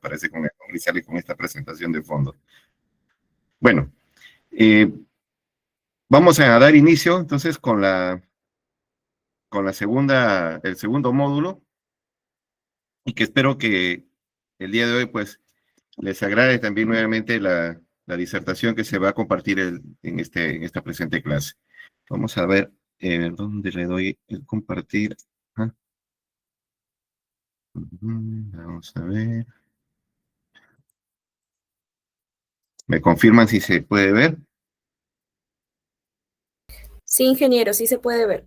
parece con iniciar con esta presentación de fondo. Bueno, vamos a dar inicio entonces con el segundo módulo, y que espero que el día de hoy pues les agrade también nuevamente la disertación que se va a compartir en esta presente clase. Vamos a ver dónde le doy el compartir. Vamos a ver. ¿Me confirman si se puede ver? Sí, ingeniero, sí se puede ver.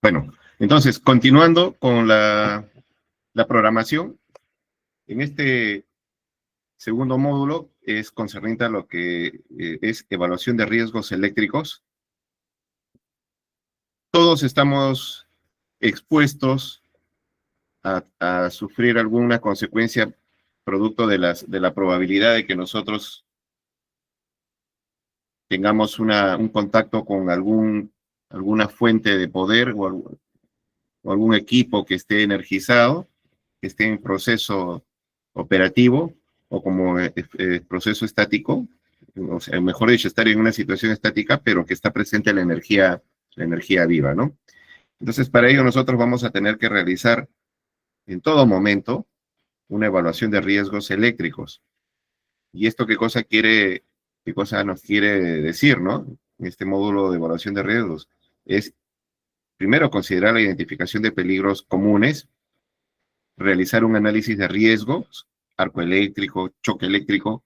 Bueno, entonces, continuando con la programación, en este segundo módulo es concerniente a lo que es evaluación de riesgos eléctricos. Todos estamos expuestos a sufrir alguna consecuencia producto de la probabilidad de que nosotros tengamos un contacto con alguna fuente de poder o algún equipo que esté energizado, que esté en proceso operativo o como proceso estático, o sea, mejor dicho, estar en una situación estática, pero que está presente la energía viva, ¿no? Entonces, para ello nosotros vamos a tener que realizar en todo momento una evaluación de riesgos eléctricos. ¿Y esto qué cosa nos quiere decir, ¿no? En este módulo de evaluación de riesgos es, primero, considerar la identificación de peligros comunes, realizar un análisis de riesgos, arco eléctrico, choque eléctrico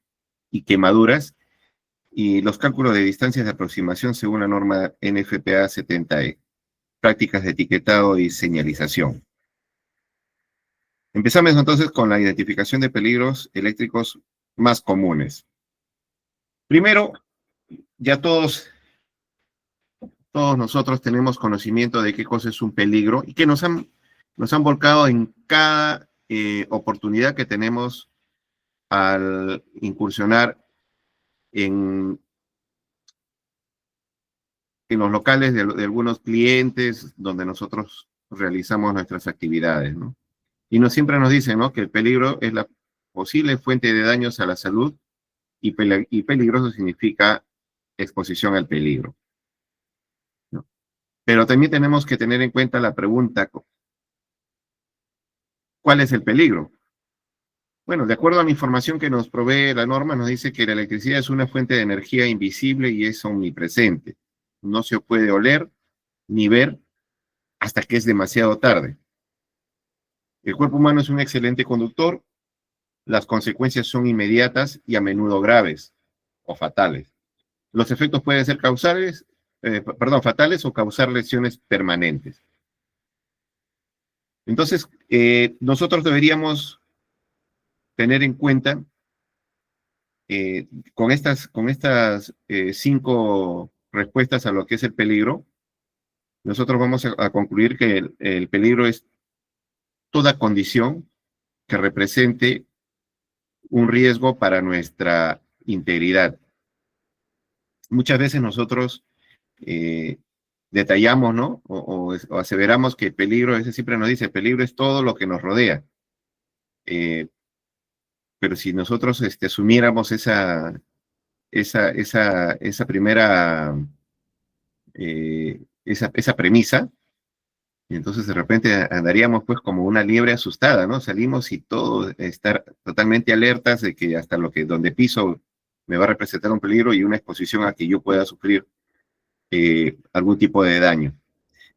y quemaduras, y los cálculos de distancias de aproximación según la norma NFPA 70E, prácticas de etiquetado y señalización. Empezamos entonces con la identificación de peligros eléctricos más comunes. Primero, ya todos nosotros tenemos conocimiento de qué cosa es un peligro y que nos han volcado en cada oportunidad que tenemos al incursionar en los locales de algunos clientes donde nosotros realizamos nuestras actividades, ¿no? Y siempre nos dicen, ¿no?, que el peligro es la posible fuente de daños a la salud y peligroso significa exposición al peligro, ¿no? Pero también tenemos que tener en cuenta la pregunta, ¿cuál es el peligro? Bueno, de acuerdo a la información que nos provee la norma, nos dice que la electricidad es una fuente de energía invisible y es omnipresente. No se puede oler ni ver hasta que es demasiado tarde. El cuerpo humano es un excelente conductor, las consecuencias son inmediatas y a menudo graves o fatales. Los efectos pueden ser fatales o causar lesiones permanentes. Entonces, nosotros deberíamos tener en cuenta, con estas 5 respuestas a lo que es el peligro, nosotros vamos a concluir que el peligro es toda condición que represente un riesgo para nuestra integridad. Muchas veces nosotros detallamos, ¿no? O aseveramos que el peligro, ese siempre nos dice, el peligro es todo lo que nos rodea. Pero si nosotros asumiéramos esa primera, esa premisa, y entonces de repente andaríamos pues como una liebre asustada, ¿no? Salimos y todo, estar totalmente alertas de que hasta donde piso me va a representar un peligro y una exposición a que yo pueda sufrir algún tipo de daño.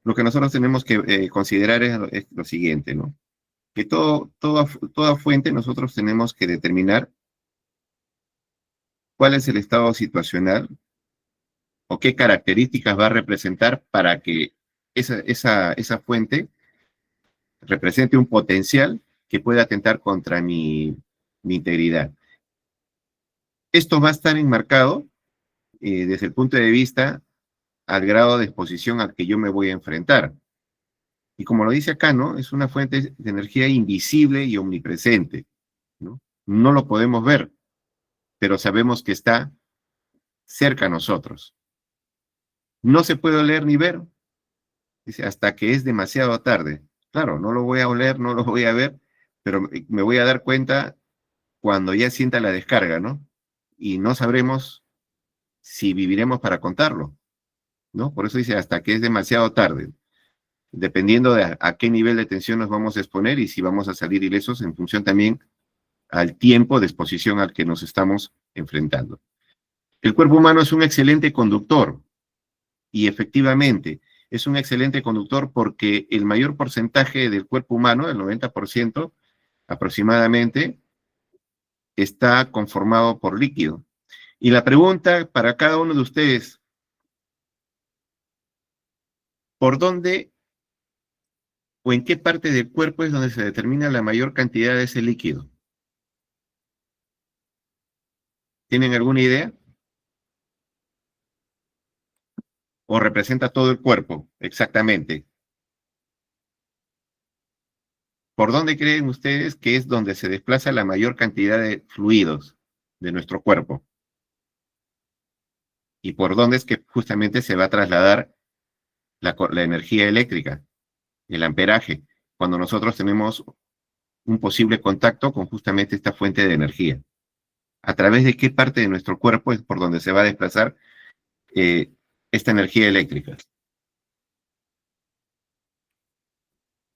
Lo que nosotros tenemos que considerar es lo siguiente, ¿no? Que toda fuente nosotros tenemos que determinar cuál es el estado situacional o qué características va a representar para que esa fuente represente un potencial que pueda atentar contra mi integridad. Esto va a estar enmarcado desde el punto de vista al grado de exposición al que yo me voy a enfrentar. Y como lo dice acá, ¿no? Es una fuente de energía invisible y omnipresente, ¿no? No lo podemos ver, pero sabemos que está cerca a nosotros. No se puede oler ni ver, dice, hasta que es demasiado tarde. Claro, no lo voy a oler, no lo voy a ver, pero me voy a dar cuenta cuando ya sienta la descarga, ¿no? Y no sabremos si viviremos para contarlo, ¿no? Por eso dice, hasta que es demasiado tarde, dependiendo de a qué nivel de tensión nos vamos a exponer y si vamos a salir ilesos en función también al tiempo de exposición al que nos estamos enfrentando. El cuerpo humano es un excelente conductor y efectivamente es un excelente conductor porque el mayor porcentaje del cuerpo humano, el 90% aproximadamente, está conformado por líquido. Y la pregunta para cada uno de ustedes, ¿por dónde o en qué parte del cuerpo es donde se determina la mayor cantidad de ese líquido? ¿Tienen alguna idea? ¿O representa todo el cuerpo? Exactamente. ¿Por dónde creen ustedes que es donde se desplaza la mayor cantidad de fluidos de nuestro cuerpo? ¿Y por dónde es que justamente se va a trasladar la energía eléctrica, el amperaje, cuando nosotros tenemos un posible contacto con justamente esta fuente de energía? ¿A través de qué parte de nuestro cuerpo es por donde se va a desplazar eh, esta energía eléctrica?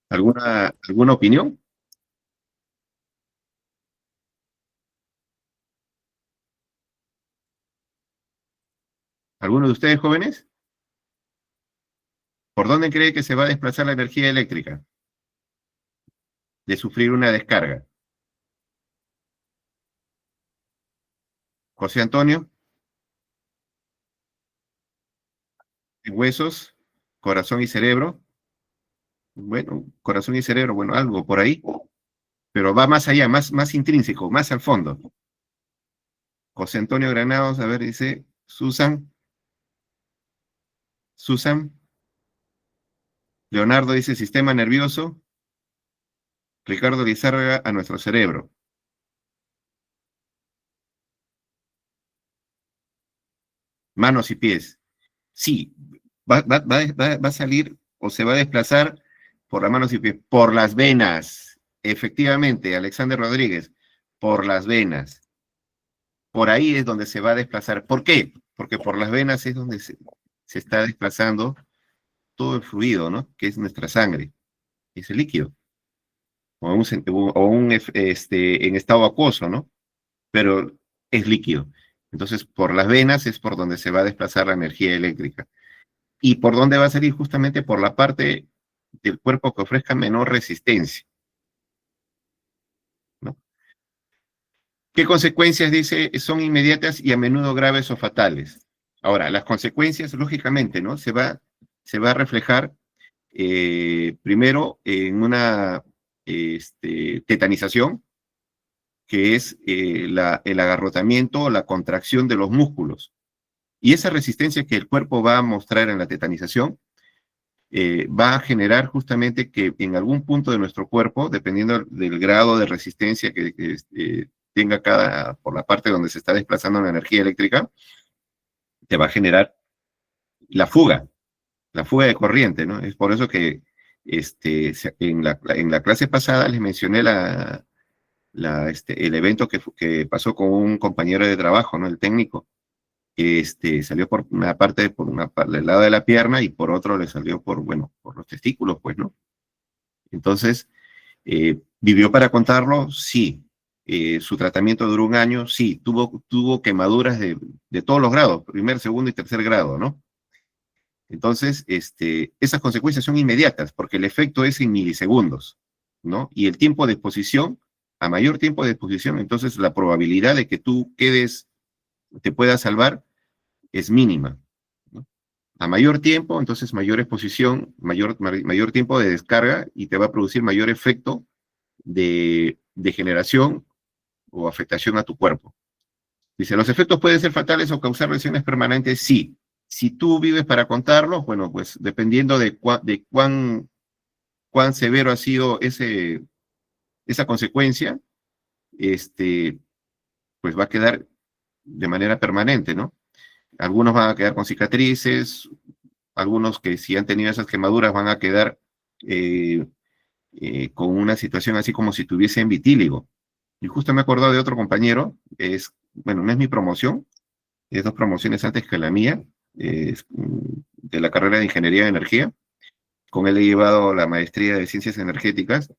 ¿Alguna opinión? ¿Alguno de ustedes, jóvenes? ¿Por dónde cree que se va a desplazar la energía eléctrica de sufrir una descarga? José Antonio, en huesos, corazón y cerebro. Bueno, corazón y cerebro, bueno, algo por ahí, pero va más allá, más intrínseco, más al fondo. José Antonio Granados, a ver, dice Susan, Leonardo dice sistema nervioso, Ricardo Lizárraga a nuestro cerebro. Manos y pies. Sí, va a salir o se va a desplazar por las manos y pies, por las venas. Efectivamente, Alexander Rodríguez, por las venas. Por ahí es donde se va a desplazar. ¿Por qué? Porque por las venas es donde se está desplazando todo el fluido, ¿no? Que es nuestra sangre, es el líquido, en estado acuoso, ¿no? Pero es líquido. Entonces, por las venas es por donde se va a desplazar la energía eléctrica. ¿Y por dónde va a salir? Justamente por la parte del cuerpo que ofrezca menor resistencia, ¿no? ¿Qué consecuencias, dice, son inmediatas y a menudo graves o fatales? Ahora, las consecuencias, lógicamente, ¿no? Se va a reflejar primero en una tetanización, que es el agarrotamiento o la contracción de los músculos. Y esa resistencia que el cuerpo va a mostrar en la tetanización va a generar justamente que en algún punto de nuestro cuerpo, dependiendo del grado de resistencia que tenga por la parte donde se está desplazando la energía eléctrica, te va a generar la fuga, la fuga de corriente, ¿no? Es por eso que en la clase pasada les mencioné el evento que pasó con un compañero de trabajo, ¿no? El técnico, que salió por una parte, del lado de la pierna y por otro le salió bueno, por los testículos, pues, ¿no? Entonces, ¿vivió para contarlo? Sí. ¿Su tratamiento duró un año? Sí. Tuvo quemaduras de todos los grados, primer, segundo y tercer grado, ¿no? Entonces, esas consecuencias son inmediatas porque el efecto es en milisegundos, ¿no? Y el tiempo de exposición, a mayor tiempo de exposición, entonces la probabilidad de que tú te puedas salvar es mínima, ¿no? A mayor tiempo, entonces mayor exposición, mayor tiempo de descarga y te va a producir mayor efecto de degeneración o afectación a tu cuerpo. Dice, ¿los efectos pueden ser fatales o causar lesiones permanentes? Sí. Si tú vives para contarlos, bueno, pues dependiendo de cuán severo ha sido esa consecuencia, pues va a quedar de manera permanente, ¿no? Algunos van a quedar con cicatrices, algunos que si han tenido esas quemaduras van a quedar con una situación así como si tuviesen vitíligo. Y justo me he acordado de otro compañero, bueno, no es mi promoción, es 2 promociones antes que la mía, de la carrera de Ingeniería de Energía. Con él he llevado la maestría de Ciencias Energéticas,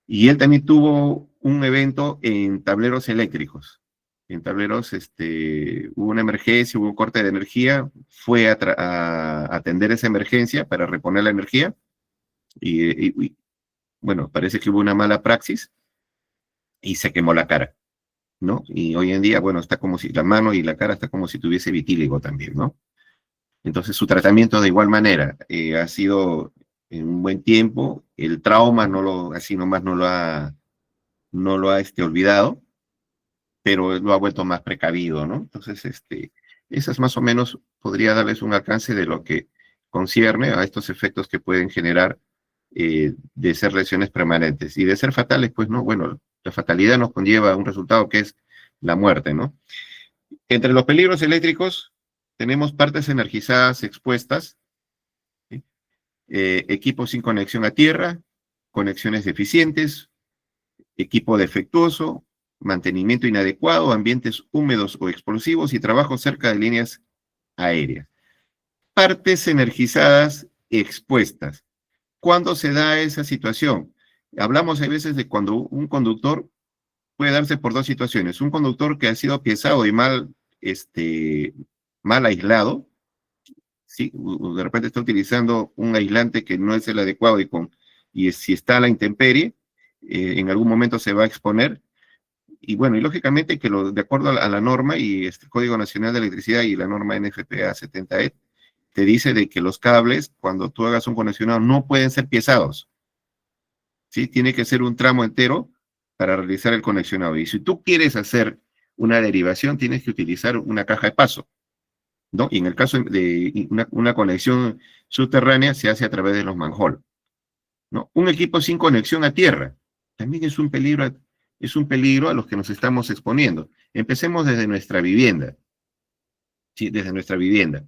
y él también tuvo un evento en tableros eléctricos. En tableros, hubo una emergencia, hubo un corte de energía, fue a atender esa emergencia para reponer la energía, y, bueno, parece que hubo una mala praxis y se quemó la cara, ¿no? Y hoy en día, bueno, está como si la mano y la cara está como si tuviese vitíligo también, ¿no? Entonces su tratamiento de igual manera ha sido en un buen tiempo, el trauma así nomás no lo ha olvidado, pero lo ha vuelto más precavido, ¿no? Entonces, esas más o menos podría darles un alcance de lo que concierne a estos efectos que pueden generar de ser lesiones permanentes. Y de ser fatales, pues no, bueno, la fatalidad nos conlleva a un resultado que es la muerte, ¿no? Entre los peligros eléctricos tenemos partes energizadas expuestas, ¿sí? Equipos sin conexión a tierra, conexiones deficientes, equipo defectuoso, mantenimiento inadecuado, ambientes húmedos o explosivos y trabajo cerca de líneas aéreas. Partes energizadas expuestas. ¿Cuándo se da esa situación? Hablamos a veces de cuando un conductor puede darse por 2 situaciones. Un conductor que ha sido pesado y mal aislado, ¿sí? De repente está utilizando un aislante que no es el adecuado y si está a la intemperie, en algún momento se va a exponer. Y bueno, y lógicamente que de acuerdo a la norma y el Código Nacional de Electricidad y la norma NFPA 70E, te dice de que los cables, cuando tú hagas un conexionado, no pueden ser piezados, ¿sí? Tiene que ser un tramo entero para realizar el conexionado. Y si tú quieres hacer una derivación, tienes que utilizar una caja de paso, ¿no? Y en el caso de una conexión subterránea, se hace a través de los manhole, ¿no? Un equipo sin conexión a tierra también es un peligro a los que nos estamos exponiendo. Empecemos desde nuestra vivienda, ¿sí? Desde nuestra vivienda.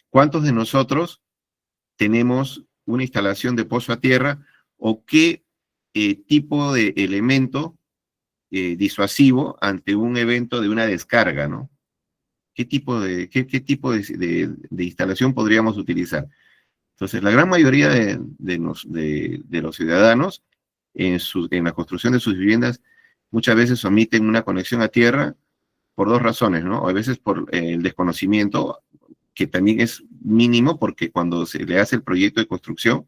¿Cuántos de nosotros tenemos una instalación de pozo a tierra o qué tipo de elemento disuasivo ante un evento de una descarga, ¿no? ¿Qué tipo de instalación podríamos utilizar? Entonces, la gran mayoría de los ciudadanos en la construcción de sus viviendas muchas veces omiten una conexión a tierra por 2 razones, ¿no? A veces por el desconocimiento, que también es mínimo porque cuando se le hace el proyecto de construcción,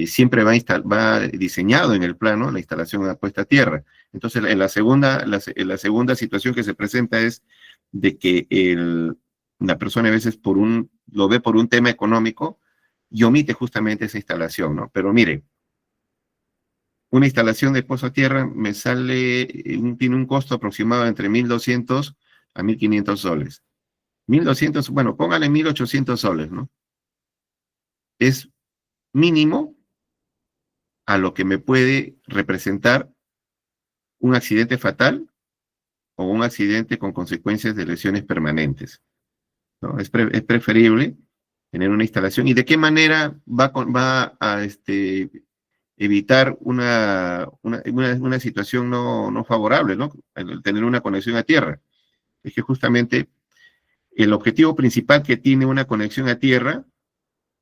siempre va diseñado en el plano la instalación de puesta a tierra. Entonces, en la segunda situación que se presenta es de que la persona a veces lo ve por un tema económico y omite justamente esa instalación, ¿no? Pero mire, una instalación de pozo a tierra me tiene un costo aproximado entre 1.200 a 1.500 soles. 1.200, bueno, póngale 1.800 soles, ¿no? Es mínimo a lo que me puede representar un accidente fatal o un accidente con consecuencias de lesiones permanentes, ¿no? Es preferible tener una instalación. ¿Y de qué manera va a evitar una situación no favorable, ¿no? El tener una conexión a tierra? Es que justamente el objetivo principal que tiene una conexión a tierra,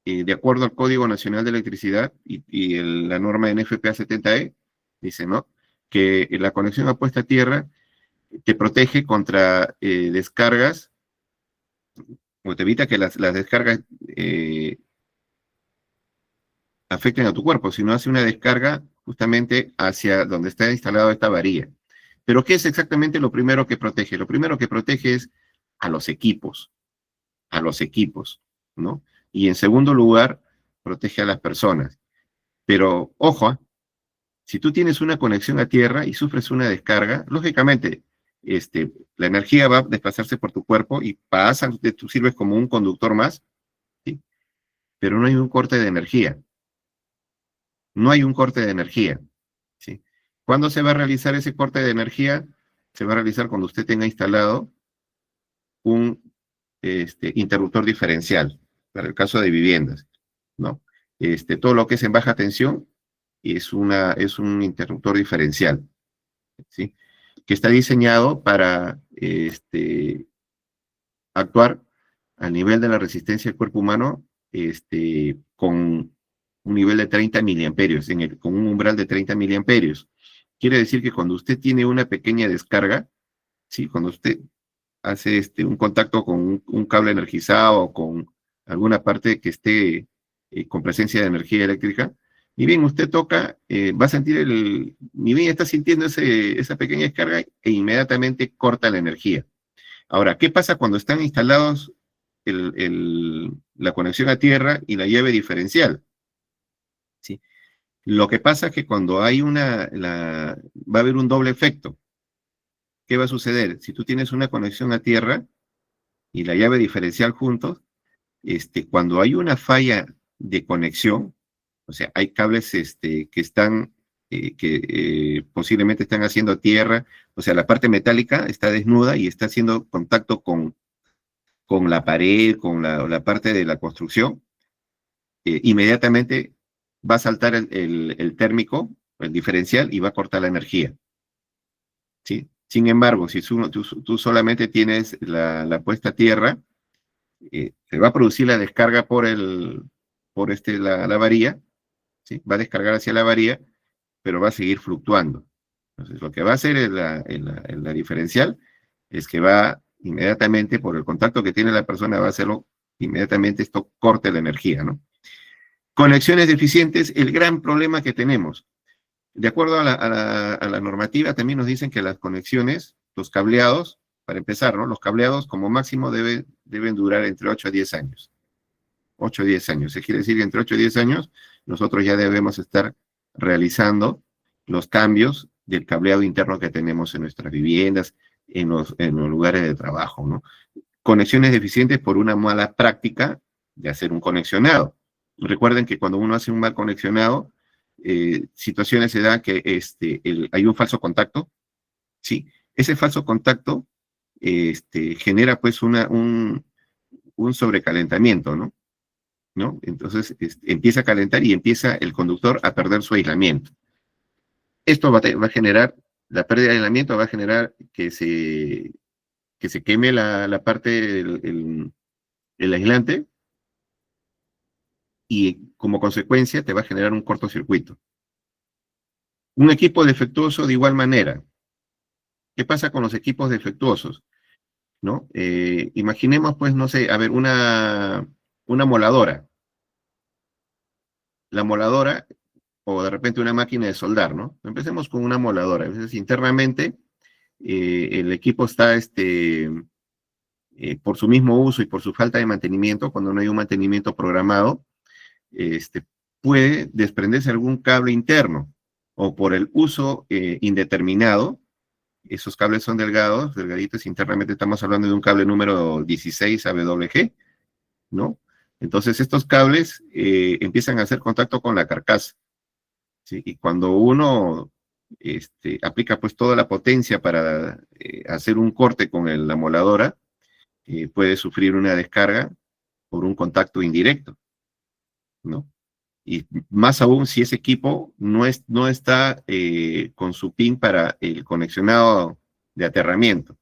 de acuerdo al Código Nacional de Electricidad y la norma NFPA 70E, dice, ¿no? Que la conexión a puesta a tierra te protege contra descargas, o te evita que las descargas afecten a tu cuerpo, sino hace una descarga justamente hacia donde está instalada esta varilla. Pero ¿qué es exactamente lo primero que protege? Lo primero que protege es a los equipos, ¿no? Y en segundo lugar, protege a las personas. Pero, ojo, si tú tienes una conexión a tierra y sufres una descarga, lógicamente, la energía va a desplazarse por tu cuerpo y tú sirves como un conductor más, ¿sí? Pero no hay un corte de energía. No hay un corte de energía, ¿sí? ¿Cuándo se va a realizar ese corte de energía? Se va a realizar cuando usted tenga instalado un interruptor diferencial. para el caso de viviendas, ¿no? Todo lo que es en baja tensión es un interruptor diferencial, ¿sí? Que está diseñado para actuar a nivel de la resistencia del cuerpo humano con un nivel de 30 miliamperios, con un umbral de 30 miliamperios. Quiere decir que cuando usted tiene una pequeña descarga, ¿sí? Cuando usted hace un contacto con un cable energizado o con alguna parte que esté con presencia de energía eléctrica, ni bien usted toca, va a sentir ni bien está sintiendo esa pequeña descarga e inmediatamente corta la energía. Ahora, ¿qué pasa cuando están instalados la conexión a tierra y la llave diferencial? ¿Sí? Lo que pasa es que cuando hay va a haber un doble efecto. ¿Qué va a suceder? Si tú tienes una conexión a tierra y la llave diferencial juntos, cuando hay una falla de conexión, o sea, hay cables que están, posiblemente están haciendo tierra, o sea, la parte metálica está desnuda y está haciendo contacto con la pared, con la parte de la construcción, inmediatamente va a saltar el térmico, el diferencial, y va a cortar la energía, ¿sí? Sin embargo, si tú solamente tienes la puesta a tierra, se va a producir la descarga por la varilla, ¿sí? Va a descargar hacia la varilla, pero va a seguir fluctuando. Entonces, lo que va a hacer en la diferencial es que va inmediatamente, por el contacto que tiene la persona, va a hacerlo inmediatamente, esto corte la energía, ¿no? Conexiones deficientes, el gran problema que tenemos. De acuerdo a la normativa, también nos dicen que las conexiones, los cableados, para empezar, ¿no? Los cableados como máximo deben durar entre 8 a 10 años. 8 a 10 años. Eso quiere decir que entre 8 a 10 años nosotros ya debemos estar realizando los cambios del cableado interno que tenemos en nuestras viviendas, en los lugares de trabajo, ¿no? Conexiones deficientes por una mala práctica de hacer un conexionado. Recuerden que cuando uno hace un mal conexionado, situaciones se dan que hay un falso contacto, ¿sí? Ese falso contacto genera pues un sobrecalentamiento, ¿no? Entonces empieza a calentar y empieza el conductor a perder su aislamiento. Esto va a generar, la pérdida de aislamiento va a generar que se queme la parte del aislante y como consecuencia te va a generar un cortocircuito. Un equipo defectuoso de igual manera. ¿Qué pasa con los equipos defectuosos? ¿No? Imaginemos, pues, no sé, a ver, una moladora. La moladora, o de repente una máquina de soldar, ¿no? Empecemos con una moladora. A veces internamente el equipo está, por su mismo uso y por su falta de mantenimiento, cuando no hay un mantenimiento programado, puede desprenderse algún cable interno, o por el uso indeterminado. Esos cables son delgaditos, internamente estamos hablando de un cable número 16 AWG, ¿no? Entonces estos cables empiezan a hacer contacto con la carcasa, ¿sí? Y cuando uno aplica pues toda la potencia para hacer un corte con la moladora, puede sufrir una descarga por un contacto indirecto, ¿no? Y más aún si ese equipo no está con su pin para el conexionado de aterramiento.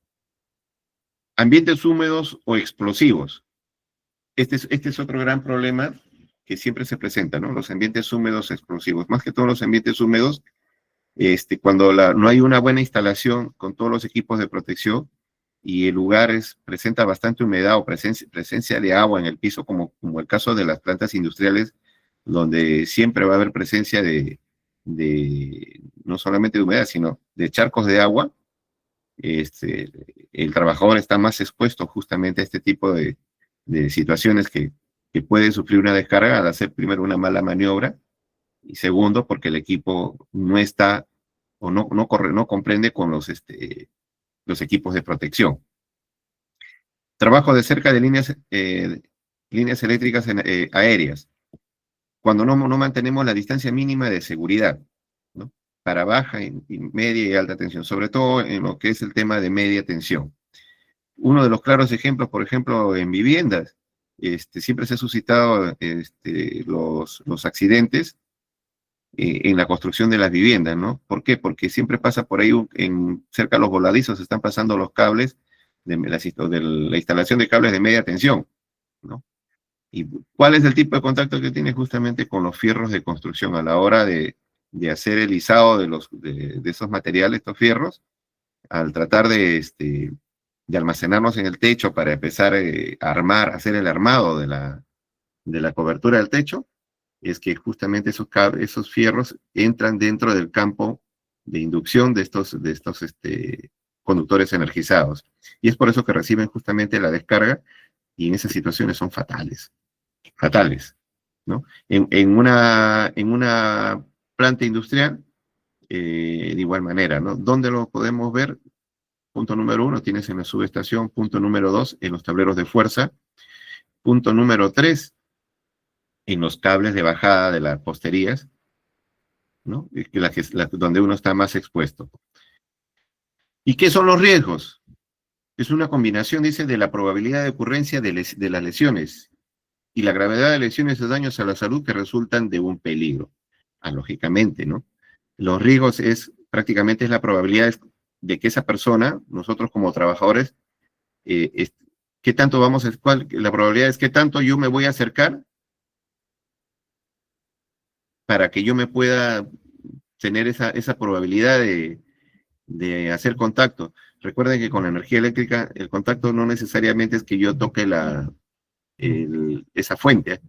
Ambientes húmedos o explosivos. Este es otro gran problema que siempre se presenta, ¿no? Los ambientes húmedos explosivos. Más que todos los ambientes húmedos, cuando no hay una buena instalación con todos los equipos de protección y el lugar presenta bastante humedad o presencia de agua en el piso, como el caso de las plantas industriales, donde siempre va a haber presencia de no solamente de humedad, sino de charcos de agua, el trabajador está más expuesto justamente a este tipo de situaciones que puede sufrir una descarga al hacer primero una mala maniobra y segundo porque el equipo no está o no comprende con los equipos de protección. Trabajo de cerca de líneas eléctricas aéreas. Cuando no mantenemos la distancia mínima de seguridad, ¿no? Para baja, y media y alta tensión, sobre todo en lo que es el tema de media tensión. Uno de los claros ejemplos, por ejemplo, en viviendas, siempre se han suscitado los accidentes en la construcción de las viviendas, ¿no? ¿Por qué? Porque siempre pasa por ahí, cerca de los voladizos, están pasando los cables de la instalación de cables de media tensión, ¿no? ¿Y cuál es el tipo de contacto que tiene? Justamente con los fierros de construcción a la hora de hacer el izado de esos materiales, estos fierros, al tratar de almacenarlos en el techo para empezar a hacer el armado de la cobertura del techo, es que justamente esos fierros entran dentro del campo de inducción de estos conductores energizados. Y es por eso que reciben justamente la descarga, y en esas situaciones son fatales, ¿no? En una planta industrial, de igual manera, ¿no? ¿Dónde lo podemos ver? Punto número 1, tienes en la subestación. Punto número 2, en los tableros de fuerza. Punto número 3, en los cables de bajada de las posterías, ¿no? Donde uno está más expuesto. ¿Y qué son los riesgos? Es una combinación, dice, de la probabilidad de ocurrencia de las lesiones y la gravedad de lesiones o daños a la salud que resultan de un peligro. Lógicamente, ¿no? Los riesgos prácticamente es la probabilidad de que esa persona, nosotros como trabajadores, ¿qué tanto la probabilidad es qué tanto yo me voy a acercar para que yo me pueda tener esa probabilidad de hacer contacto? Recuerden que con la energía eléctrica el contacto no necesariamente es que yo toque esa fuente.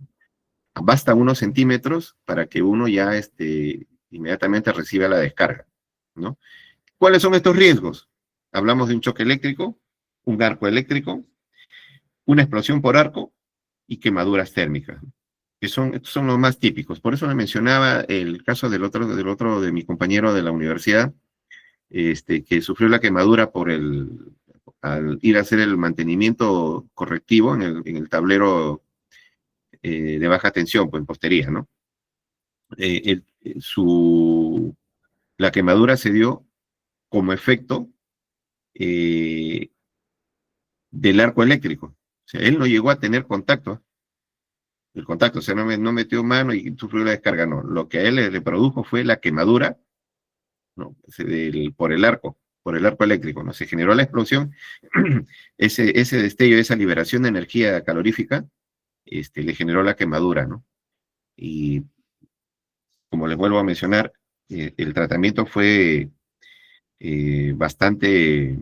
Basta unos centímetros para que uno ya inmediatamente reciba la descarga, ¿no? ¿Cuáles son estos riesgos? Hablamos de un choque eléctrico, un arco eléctrico, una explosión por arco y quemaduras térmicas, que estos son los más típicos. Por eso le mencionaba el caso del otro de mi compañero de la universidad, que sufrió la quemadura al ir a hacer el mantenimiento correctivo en el tablero de baja tensión, pues en postería, ¿no? La quemadura se dio como efecto del arco eléctrico. O sea, él no llegó a tener o sea, no metió mano y sufrió la descarga, no. Lo que a él le produjo fue la quemadura, ¿no? Por el arco eléctrico, ¿no? Se generó la explosión, ese destello, esa liberación de energía calorífica, le generó la quemadura, ¿no? Y como les vuelvo a mencionar, el tratamiento fue bastante,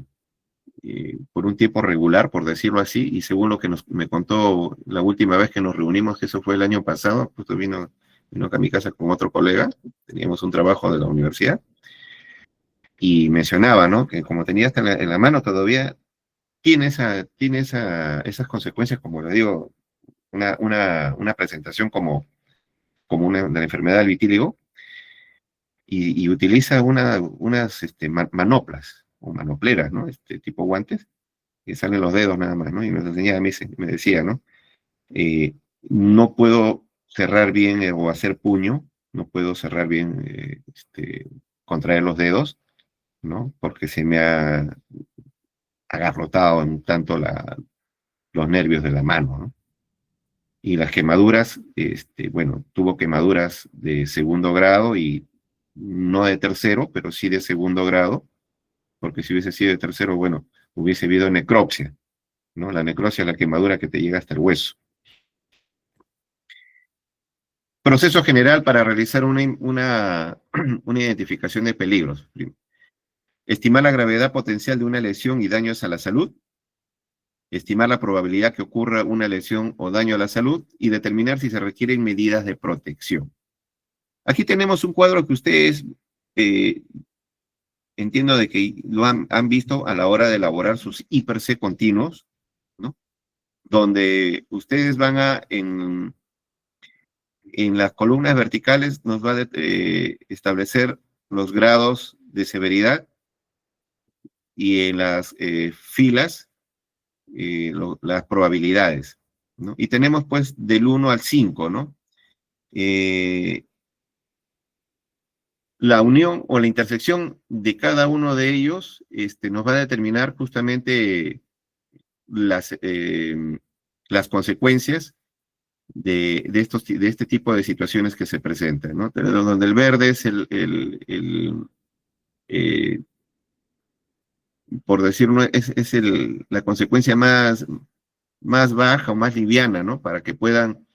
por un tiempo regular, por decirlo así, y según lo que me contó la última vez que nos reunimos, que eso fue el año pasado, justo vino acá a mi casa con otro colega, teníamos un trabajo de la universidad, y mencionaba, ¿no? Que como tenía hasta en la mano todavía, tiene esas consecuencias, como le digo, una presentación como de la enfermedad del vitíligo, y utiliza unas manoplas o manopleras, ¿no? Tipo guantes, que salen los dedos nada más, ¿no? Y nos enseñaba, me decía, ¿no? No puedo cerrar bien o hacer puño, no puedo cerrar bien, contraer los dedos, ¿no? Porque se me ha agarrotado en tanto los nervios de la mano, ¿no? Y las quemaduras, bueno, tuvo quemaduras de segundo grado y no de tercero, pero sí de segundo grado, porque si hubiese sido de tercero, bueno, hubiese habido necropsia, ¿no? La necropsia es la quemadura que te llega hasta el hueso. Proceso general para realizar una identificación de peligros. Estimar la gravedad potencial de una lesión y daños a la salud. Estimar la probabilidad que ocurra una lesión o daño a la salud y determinar si se requieren medidas de protección. Aquí tenemos un cuadro que ustedes entiendo de que lo han visto a la hora de elaborar sus IPRC continuos, ¿no? Donde ustedes van en las columnas verticales nos va a establecer los grados de severidad, y en las filas las probabilidades, ¿no? Y tenemos pues del 1 al 5, ¿no? La unión o la intersección de cada uno de ellos nos va a determinar justamente las consecuencias de este tipo de situaciones que se presentan, ¿no? Donde el verde es eh, por decirlo, es la consecuencia más baja o más liviana, ¿no? Para que puedan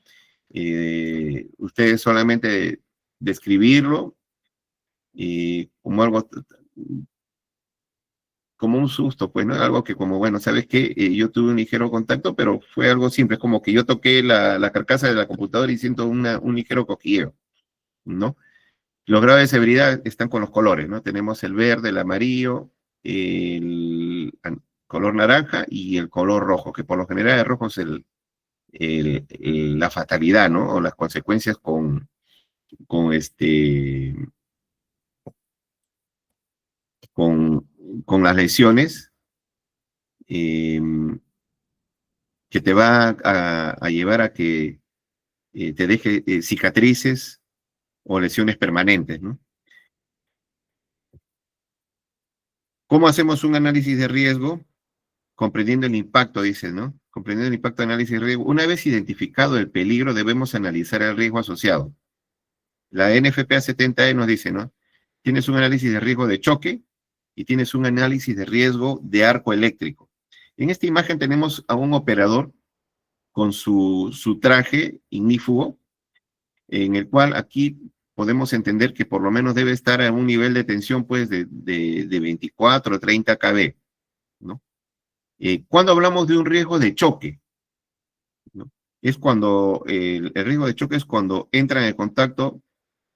ustedes solamente describirlo como algo, como un susto, pues, ¿no? Algo que como, bueno, ¿sabes qué? Yo tuve un ligero contacto, pero fue algo simple, es como que yo toqué la carcasa de la computadora y siento un ligero cosquilleo, ¿no? Los grados de severidad están con los colores, ¿no? Tenemos el verde, el amarillo, color naranja y el color rojo, que por lo general el rojo es la fatalidad, ¿no? O las consecuencias con este, con, con las lesiones eh, que te va a llevar a que te deje cicatrices o lesiones permanentes, ¿no? ¿Cómo hacemos un análisis de riesgo? Comprendiendo el impacto, dice, ¿no? Comprendiendo el impacto de análisis de riesgo. Una vez identificado el peligro, debemos analizar el riesgo asociado. La NFPA 70E nos dice, ¿no? Tienes un análisis de riesgo de choque y tienes un análisis de riesgo de arco eléctrico. En esta imagen tenemos a un operador con su traje ignífugo, en el cual aquí podemos entender que por lo menos debe estar a un nivel de tensión pues de 24 o 30 kV, ¿no? Cuando hablamos de un riesgo de choque, ¿no? Es cuando el riesgo de choque es cuando entran en contacto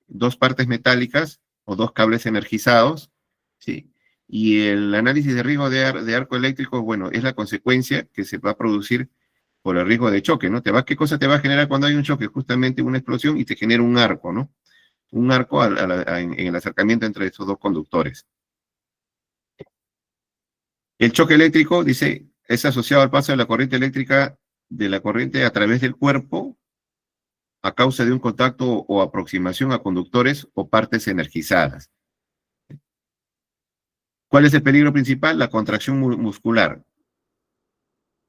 dos partes metálicas o dos cables energizados, ¿sí? Y el análisis de riesgo de arco eléctrico, bueno, es la consecuencia que se va a producir por el riesgo de choque, ¿no? ¿Qué cosa te va a generar cuando hay un choque? Justamente una explosión y te genera un arco, ¿no? Un arco en el acercamiento entre esos dos conductores. El choque eléctrico, dice, es asociado al paso de la corriente eléctrica de la corriente a través del cuerpo a causa de un contacto o aproximación a conductores o partes energizadas. ¿Cuál es el peligro principal? La contracción muscular.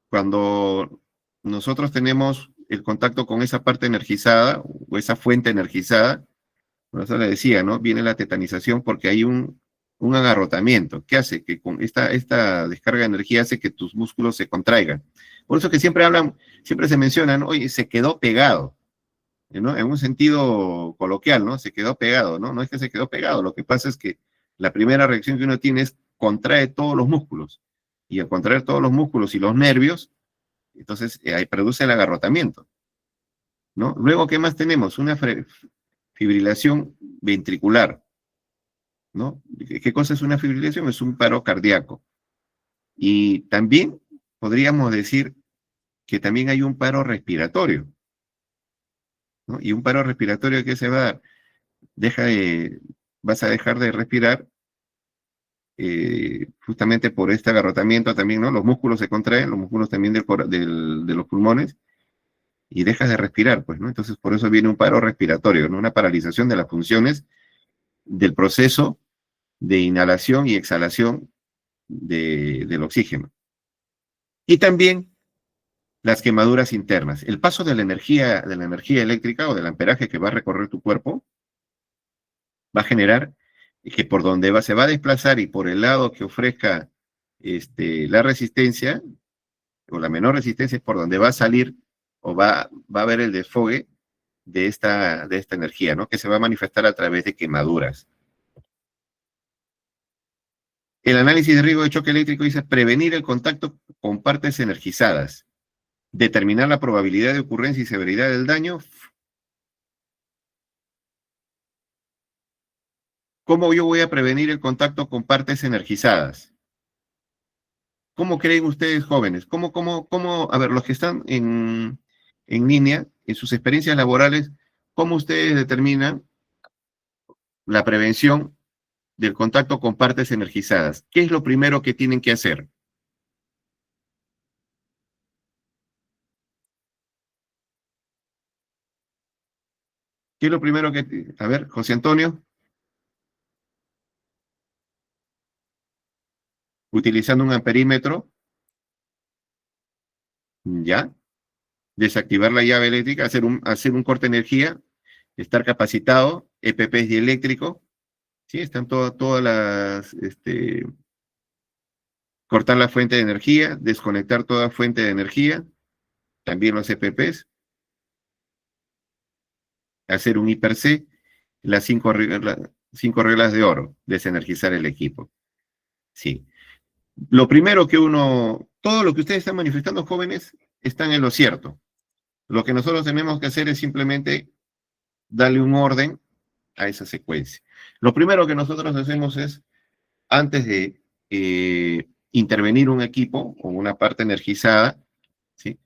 Cuando nosotros tenemos el contacto con esa parte energizada o esa fuente energizada, por eso le decía, ¿no? Viene la tetanización porque hay un agarrotamiento. ¿Qué hace? Que con esta descarga de energía hace que tus músculos se contraigan. Por eso que siempre hablan, siempre se mencionan, oye, se quedó pegado, ¿no? En un sentido coloquial, ¿no? Se quedó pegado, ¿no? No es que se quedó pegado, lo que pasa es que la primera reacción que uno tiene es contrae todos los músculos. Y al contraer todos los músculos y los nervios, entonces ahí produce el agarrotamiento, ¿no? Luego, ¿qué más tenemos? Una fibrilación ventricular, ¿no? ¿Qué cosa es una fibrilación? Es un paro cardíaco. Y también podríamos decir que también hay un paro respiratorio, ¿no? Y un paro respiratorio que se va a dar, vas a dejar de respirar justamente por este agarrotamiento también, ¿no? Los músculos se contraen, los músculos también de los pulmones, y dejas de respirar, pues, ¿no? Entonces, por eso viene un paro respiratorio, ¿no? Una paralización de las funciones del proceso de inhalación y exhalación del oxígeno. Y también las quemaduras internas. El paso de la energía eléctrica o del amperaje que va a recorrer tu cuerpo va a generar que por donde se va a desplazar y por el lado que ofrezca la resistencia o la menor resistencia es por donde va a salir o va a haber el desfogue de esta energía, ¿no? Que se va a manifestar a través de quemaduras. El análisis de riesgo de choque eléctrico dice prevenir el contacto con partes energizadas, determinar la probabilidad de ocurrencia y severidad del daño. ¿Cómo yo voy a prevenir el contacto con partes energizadas? ¿Cómo creen ustedes, jóvenes? A ver, los que están en línea, en sus experiencias laborales, ¿cómo ustedes determinan la prevención del contacto con partes energizadas? ¿Qué es lo primero que tienen que hacer? ¿Qué es lo primero que... A ver, José Antonio, utilizando un amperímetro, ¿ya? desactivar la llave eléctrica, hacer un corte de energía, estar capacitado, EPPs dieléctrico, ¿sí? Están todas las, cortar la fuente de energía, desconectar toda fuente de energía, también los EPPs, hacer un hiper C, las 5 reglas de oro, desenergizar el equipo. Sí. Lo primero que todo lo que ustedes están manifestando, jóvenes, están en lo cierto. Lo que nosotros tenemos que hacer es simplemente darle un orden a esa secuencia. Lo primero que nosotros hacemos es, antes de intervenir un equipo o una parte energizada, ¿sí?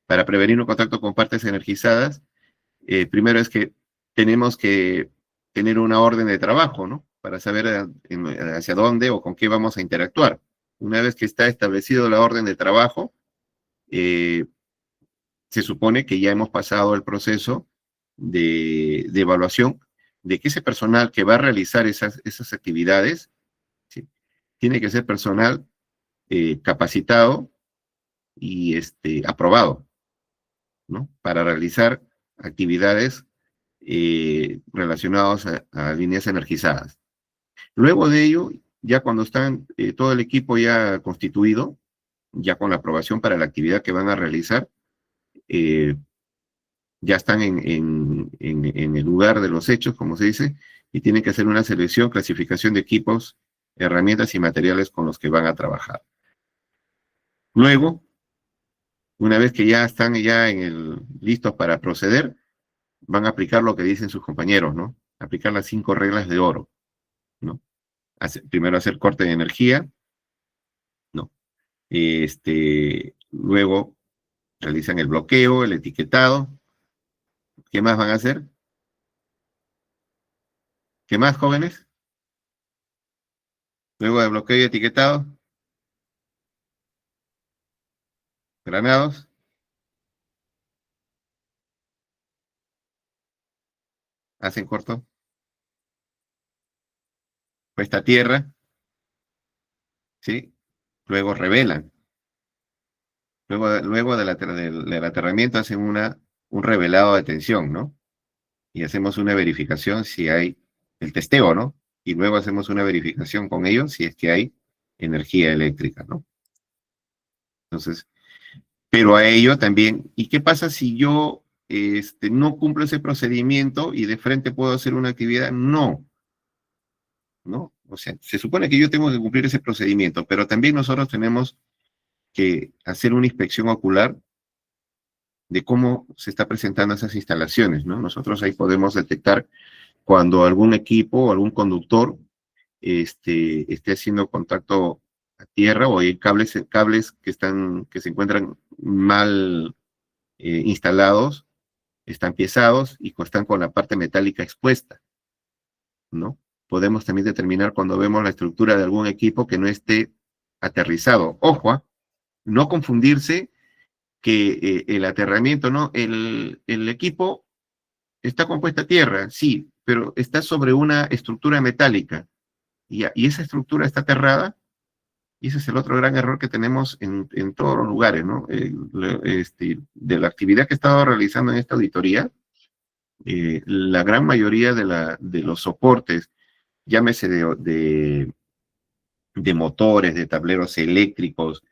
Para prevenir un contacto con partes energizadas, primero es que tenemos que tener una orden de trabajo, ¿no? Para saber hacia dónde o con qué vamos a interactuar. Una vez que está establecido la orden de trabajo, se supone que ya hemos pasado el proceso de evaluación de que ese personal que va a realizar esas actividades, ¿sí? Tiene que ser personal capacitado y aprobado, ¿no? Para realizar actividades relacionadas a líneas energizadas. Luego de ello, ya cuando están todo el equipo ya constituido, ya con la aprobación para la actividad que van a realizar, ya están en el lugar de los hechos, como se dice, y tienen que hacer una selección, clasificación de equipos, herramientas y materiales con los que van a trabajar. Luego, una vez que ya están listos para proceder, van a aplicar lo que dicen sus compañeros, ¿no? Aplicar las 5 reglas de oro, ¿no? Primero hacer corte de energía, ¿no? Luego realizan el bloqueo, el etiquetado. ¿Qué más van a hacer? ¿Qué más, jóvenes? Luego de bloqueo y etiquetado. Granados. Hacen corto. Puesta a tierra. ¿Sí? Luego revelan. Luego del aterramiento hacen un revelado de tensión, ¿no? Y hacemos una verificación si hay el testeo, ¿no? Y luego hacemos una verificación con ellos si es que hay energía eléctrica, ¿no? Entonces, pero a ello también, ¿y qué pasa si yo no cumplo ese procedimiento y de frente puedo hacer una actividad? No, ¿no? O sea, se supone que yo tengo que cumplir ese procedimiento, pero también nosotros tenemos que hacer una inspección ocular de cómo se está presentando esas instalaciones, ¿no? Nosotros ahí podemos detectar cuando algún equipo o algún conductor esté haciendo contacto a tierra o hay cables que se encuentran mal instalados, están piezados y están con la parte metálica expuesta, ¿no? Podemos también determinar cuando vemos la estructura de algún equipo que no esté aterrizado. Ojo, no confundirse que el aterramiento, ¿no? El equipo está compuesta a tierra, sí, pero está sobre una estructura metálica y esa estructura está aterrada. Y ese es el otro gran error que tenemos en todos los lugares, ¿no? De la actividad que he estado realizando en esta auditoría, la gran mayoría de los soportes, llámese de motores, de tableros eléctricos,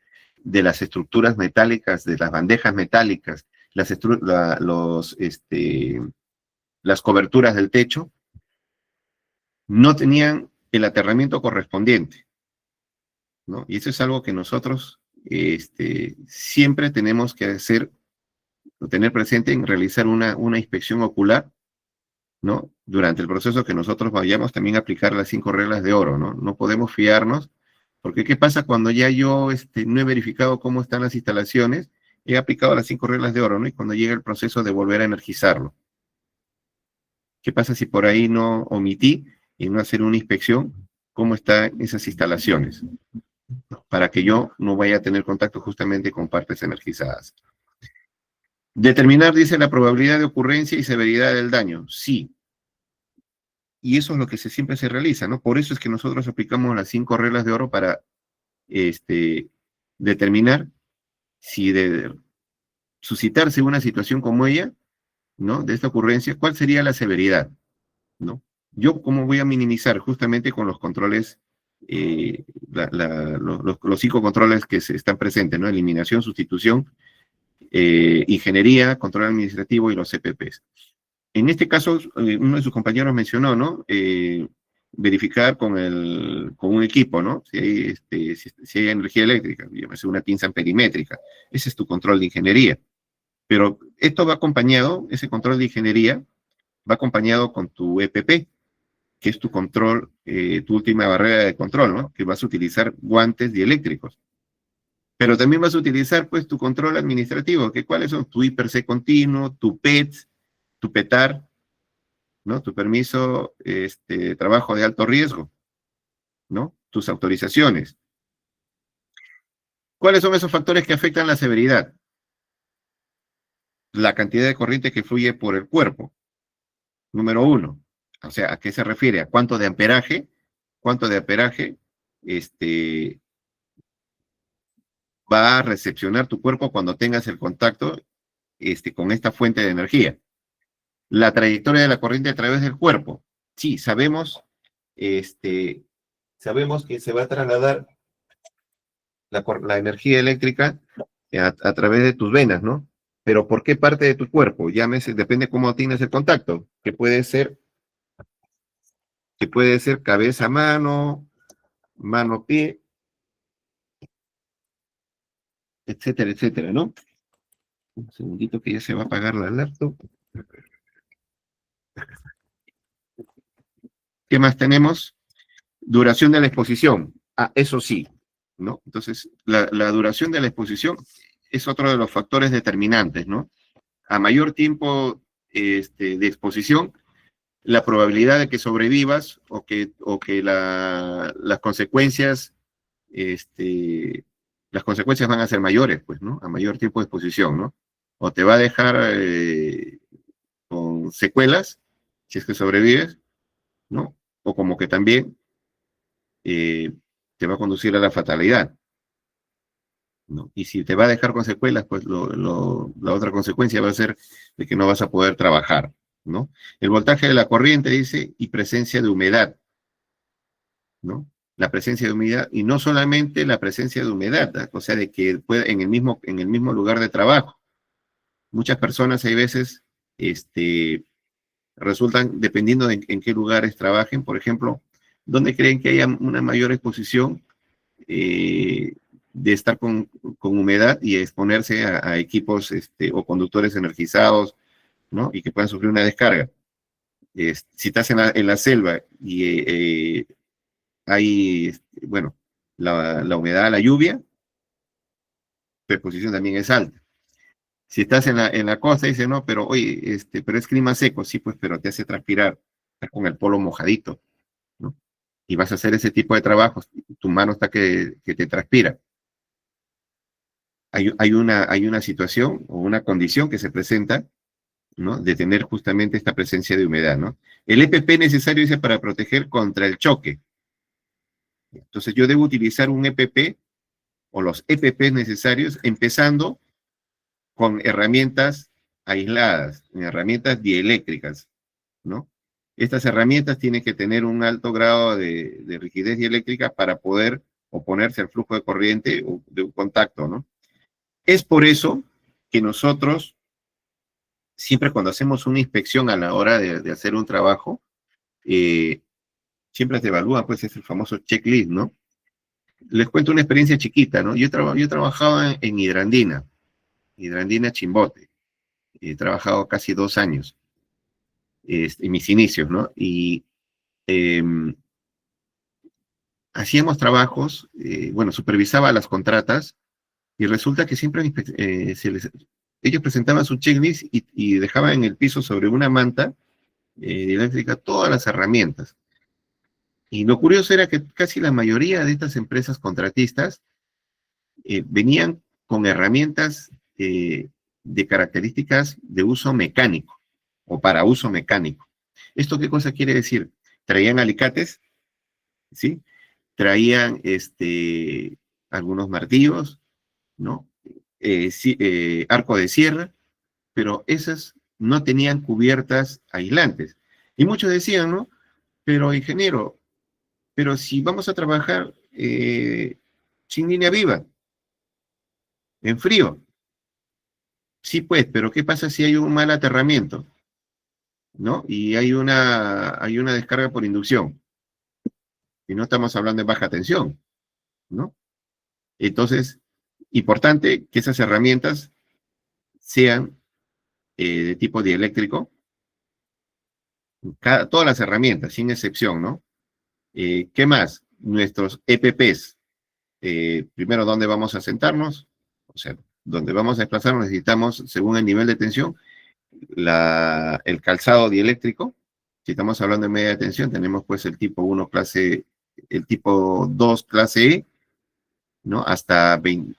de las estructuras metálicas, de las bandejas metálicas, las coberturas del techo, no tenían el aterramiento correspondiente, ¿no? Y eso es algo que nosotros siempre tenemos que hacer, o tener presente en realizar una inspección ocular, ¿no? Durante el proceso que nosotros vayamos también a aplicar las 5 reglas de oro, ¿no? No podemos fiarnos, porque ¿qué pasa cuando ya yo no he verificado cómo están las instalaciones? He aplicado las 5 reglas de oro, ¿no? Y cuando llega el proceso de volver a energizarlo. ¿Qué pasa si por ahí no omití y no hacer una inspección? ¿Cómo están esas instalaciones? Para que yo no vaya a tener contacto justamente con partes energizadas. Determinar, dice, la probabilidad de ocurrencia y severidad del daño. Sí. Y eso es lo que siempre se realiza, ¿no? Por eso es que nosotros aplicamos las 5 reglas de oro para determinar si suscitarse una situación como ella, ¿no? De esta ocurrencia, ¿cuál sería la severidad? ¿No? Yo, ¿cómo voy a minimizar? Justamente con los controles, los 5 controles que se están presentes, ¿no? Eliminación, sustitución, ingeniería, control administrativo y los CPPs. En este caso, uno de sus compañeros mencionó, ¿no? Verificar con un equipo, ¿no? Si hay energía eléctrica, llámese una pinza amperimétrica. Ese es tu control de ingeniería. Pero esto va acompañado, ese control de ingeniería, va acompañado con tu EPP, que es tu control, tu última barrera de control, ¿no? Que vas a utilizar guantes dieléctricos. Pero también vas a utilizar, pues, tu control administrativo, que cuáles son tu IPRC continuo, tu PET, tu PETAR, ¿no? Tu permiso, trabajo de alto riesgo, ¿no? Tus autorizaciones. ¿Cuáles son esos factores que afectan la severidad? La cantidad de corriente que fluye por el cuerpo, número 1. O sea, ¿a qué se refiere? ¿A cuánto de amperaje? ¿Cuánto de amperaje va a recepcionar tu cuerpo cuando tengas el contacto con esta fuente de energía? La trayectoria de la corriente a través del cuerpo. Sí, sabemos que se va a trasladar la energía eléctrica a través de tus venas, ¿no? Pero ¿por qué parte de tu cuerpo? Llámese, depende cómo tienes el contacto, que puede ser cabeza, mano, mano, pie, etcétera, etcétera, ¿no? Un segundito que ya se va a apagar la laptop. ¿Qué más tenemos? Duración de la exposición. Ah, eso sí, ¿no? Entonces, la duración de la exposición es otro de los factores determinantes, ¿no? A mayor tiempo de exposición, la probabilidad de que sobrevivas o que las consecuencias, las consecuencias van a ser mayores, pues, ¿no? A mayor tiempo de exposición, ¿no? O te va a dejar con secuelas, si es que sobrevives, ¿no? O como que también te va a conducir a la fatalidad, ¿no? Y si te va a dejar con secuelas, pues la otra consecuencia va a ser de que no vas a poder trabajar, ¿no? El voltaje de la corriente, dice, y presencia de humedad, ¿no? La presencia de humedad, y no solamente la presencia de humedad, ¿no? O sea, de que puede, en el mismo lugar de trabajo. Muchas personas hay veces, resultan, dependiendo de en qué lugares trabajen, por ejemplo, donde creen que haya una mayor exposición, de estar con humedad y exponerse a equipos o conductores energizados, ¿no? Y que puedan sufrir una descarga. Si estás en la selva y hay, bueno, la humedad, la lluvia, tu exposición también es alta. Si estás en la costa, dice, no, pero oye, pero es clima seco, sí, pues, pero te hace transpirar, estás con el polo mojadito, ¿no? Y vas a hacer ese tipo de trabajos, tu mano está que te transpira. Hay una situación o una condición que se presenta, ¿no? De tener justamente esta presencia de humedad, ¿no? El EPP necesario dice para proteger contra el choque. Entonces yo debo utilizar un EPP o los EPP necesarios, empezando con herramientas aisladas, herramientas dieléctricas, ¿no? Estas herramientas tienen que tener un alto grado de rigidez dieléctrica para poder oponerse al flujo de corriente o de un contacto, ¿no? Es por eso que nosotros, siempre cuando hacemos una inspección a la hora de hacer un trabajo, siempre te evalúan, pues es el famoso checklist, ¿no? Les cuento una experiencia chiquita, ¿no? Yo trabajaba en Hidrandina Chimbote. He trabajado casi 2 años en mis inicios, ¿no? Y hacíamos trabajos, bueno, supervisaba las contratas y resulta que siempre ellos presentaban su checklist y dejaban en el piso sobre una manta eléctrica todas las herramientas. Y lo curioso era que casi la mayoría de estas empresas contratistas venían con herramientas de características de uso mecánico o para uso mecánico. ¿Esto qué cosa quiere decir? Traían alicates, ¿sí? Traían algunos martillos, ¿no? arco de sierra, pero esas no tenían cubiertas aislantes. Y muchos decían, ¿no? Pero ingeniero, pero si vamos a trabajar sin línea viva, en frío, sí pues, pero ¿qué pasa si hay un mal aterramiento? ¿No? Y hay una descarga por inducción, y no estamos hablando de baja tensión, ¿no? Entonces, importante que esas herramientas sean de tipo dieléctrico, todas las herramientas, sin excepción, ¿no? ¿Qué más? Nuestros EPPs. Primero, ¿dónde vamos a sentarnos? O sea, donde vamos a desplazarnos necesitamos, según el nivel de tensión, el calzado dieléctrico. Si estamos hablando de media tensión, tenemos pues el tipo 1 clase, el tipo 2 clase E, ¿no?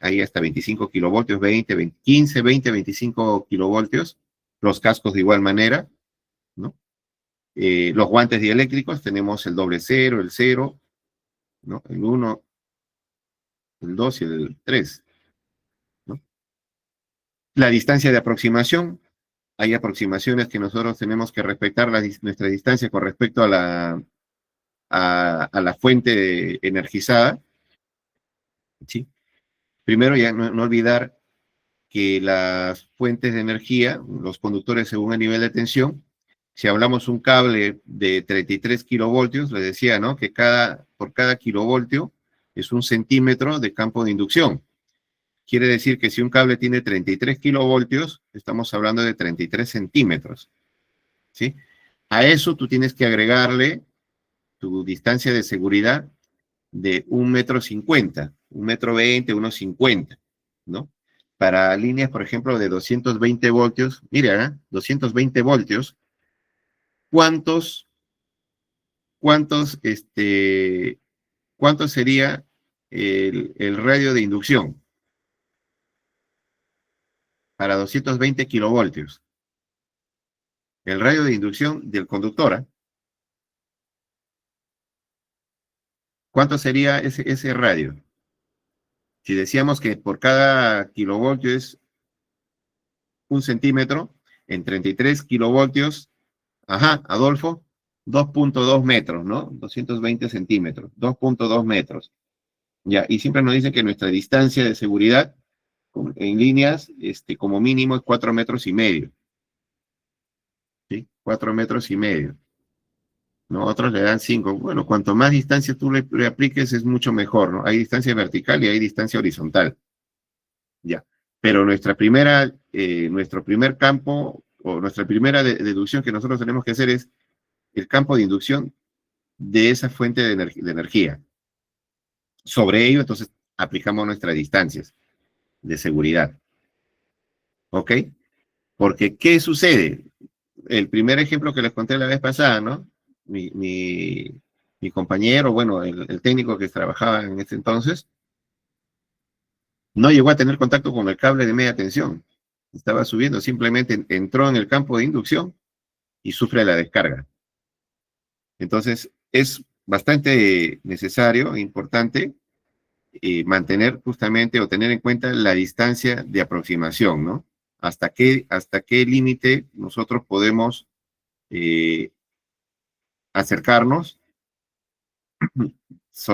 Ahí hasta 25 kilovoltios, 15, 20, 25 kilovoltios. Los cascos de igual manera, ¿no? Los guantes dieléctricos, tenemos el doble cero, el cero, ¿no? El 1, el 2 y el 3, ¿no? La distancia de aproximación, hay aproximaciones que nosotros tenemos que respetar nuestra distancia con respecto a la fuente energizada, ¿sí? Primero, ya no olvidar que las fuentes de energía, los conductores según el nivel de tensión, si hablamos un cable de 33 kilovoltios, les decía, ¿no? Que por cada kilovoltio es 1 centímetro de campo de inducción. Quiere decir que si un cable tiene 33 kilovoltios, estamos hablando de 33 centímetros, ¿sí? A eso tú tienes que agregarle tu distancia de seguridad de 1,50 m, 1,20 m, 1,50 m, ¿no? Para líneas, por ejemplo, de 220 voltios, mira, 220 voltios, ¿cuántos, cuánto sería el radio de inducción para 220 kilovoltios? El radio de inducción del conductor, ¿eh? ¿Cuánto sería ese radio? Si decíamos que por cada kilovoltio es 1 centímetro, en 33 kilovoltios, ajá, Adolfo, 2,2 metros, ¿no? 220 centímetros, 2,2 metros. Ya, y siempre nos dicen que nuestra distancia de seguridad en líneas, como mínimo es 4,5 metros, ¿sí? 4,5 metros. ¿No? Otros le dan 5. Bueno, cuanto más distancia tú le apliques es mucho mejor, ¿no? Hay distancia vertical y hay distancia horizontal. Ya. Pero nuestro primer campo, o nuestra primera deducción que nosotros tenemos que hacer es el campo de inducción de esa fuente de energía. Sobre ello, entonces, aplicamos nuestras distancias de seguridad. ¿Ok? Porque, ¿qué sucede? El primer ejemplo que les conté la vez pasada, ¿no? Mi compañero, bueno, el técnico que trabajaba en ese entonces, no llegó a tener contacto con el cable de media tensión. Estaba subiendo, simplemente entró en el campo de inducción y sufre la descarga. Entonces, es bastante necesario e importante mantener justamente o tener en cuenta la distancia de aproximación, ¿no? Hasta qué límite nosotros podemos acercarnos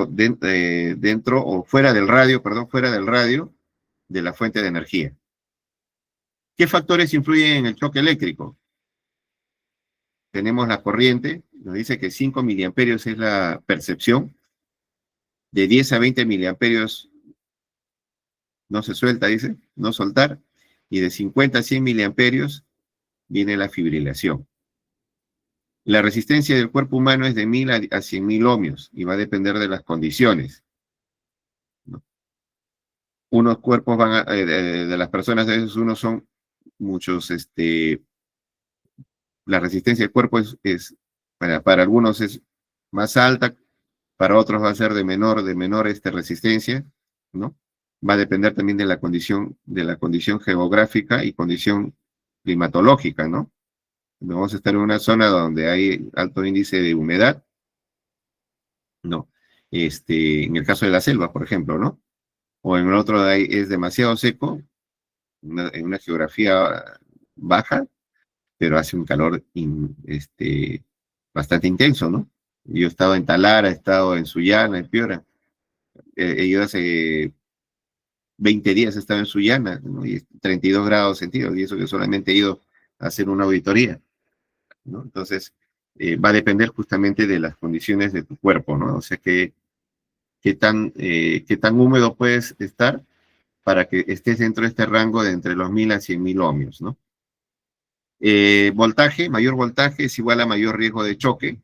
dentro o fuera del radio, fuera del radio de la fuente de energía. ¿Qué factores influyen en el choque eléctrico? Tenemos la corriente, nos dice que 5 miliamperios es la percepción, de 10 a 20 miliamperios no se suelta, dice, no soltar, y de 50 a 100 miliamperios viene la fibrilación. La resistencia del cuerpo humano es de 1000 a 100.000 ohmios y va a depender de las condiciones, ¿no? Unos cuerpos de las personas, de esos unos son muchos, la resistencia del cuerpo para algunos es más alta, para otros va a ser de menor resistencia, ¿no? Va a depender también de la condición geográfica y condición climatológica, ¿no? Vamos a estar en una zona donde hay alto índice de humedad, ¿no? En el caso de la selva, por ejemplo, ¿no? O en el otro es demasiado seco, en una geografía baja, pero hace un calor bastante intenso, ¿no? Yo he estado en Talara, he estado en Sullana, en Piura. He ido hace 20 días, he estado en Sullana, ¿no? Y 32 grados centígrados, y eso que solamente he ido a hacer una auditoría, ¿no? Entonces, va a depender justamente de las condiciones de tu cuerpo, ¿no? O sea, qué tan húmedo puedes estar para que estés dentro de este rango de entre los 1000 a 100.000 ohmios, ¿no? Voltaje, mayor voltaje es igual a mayor riesgo de choque,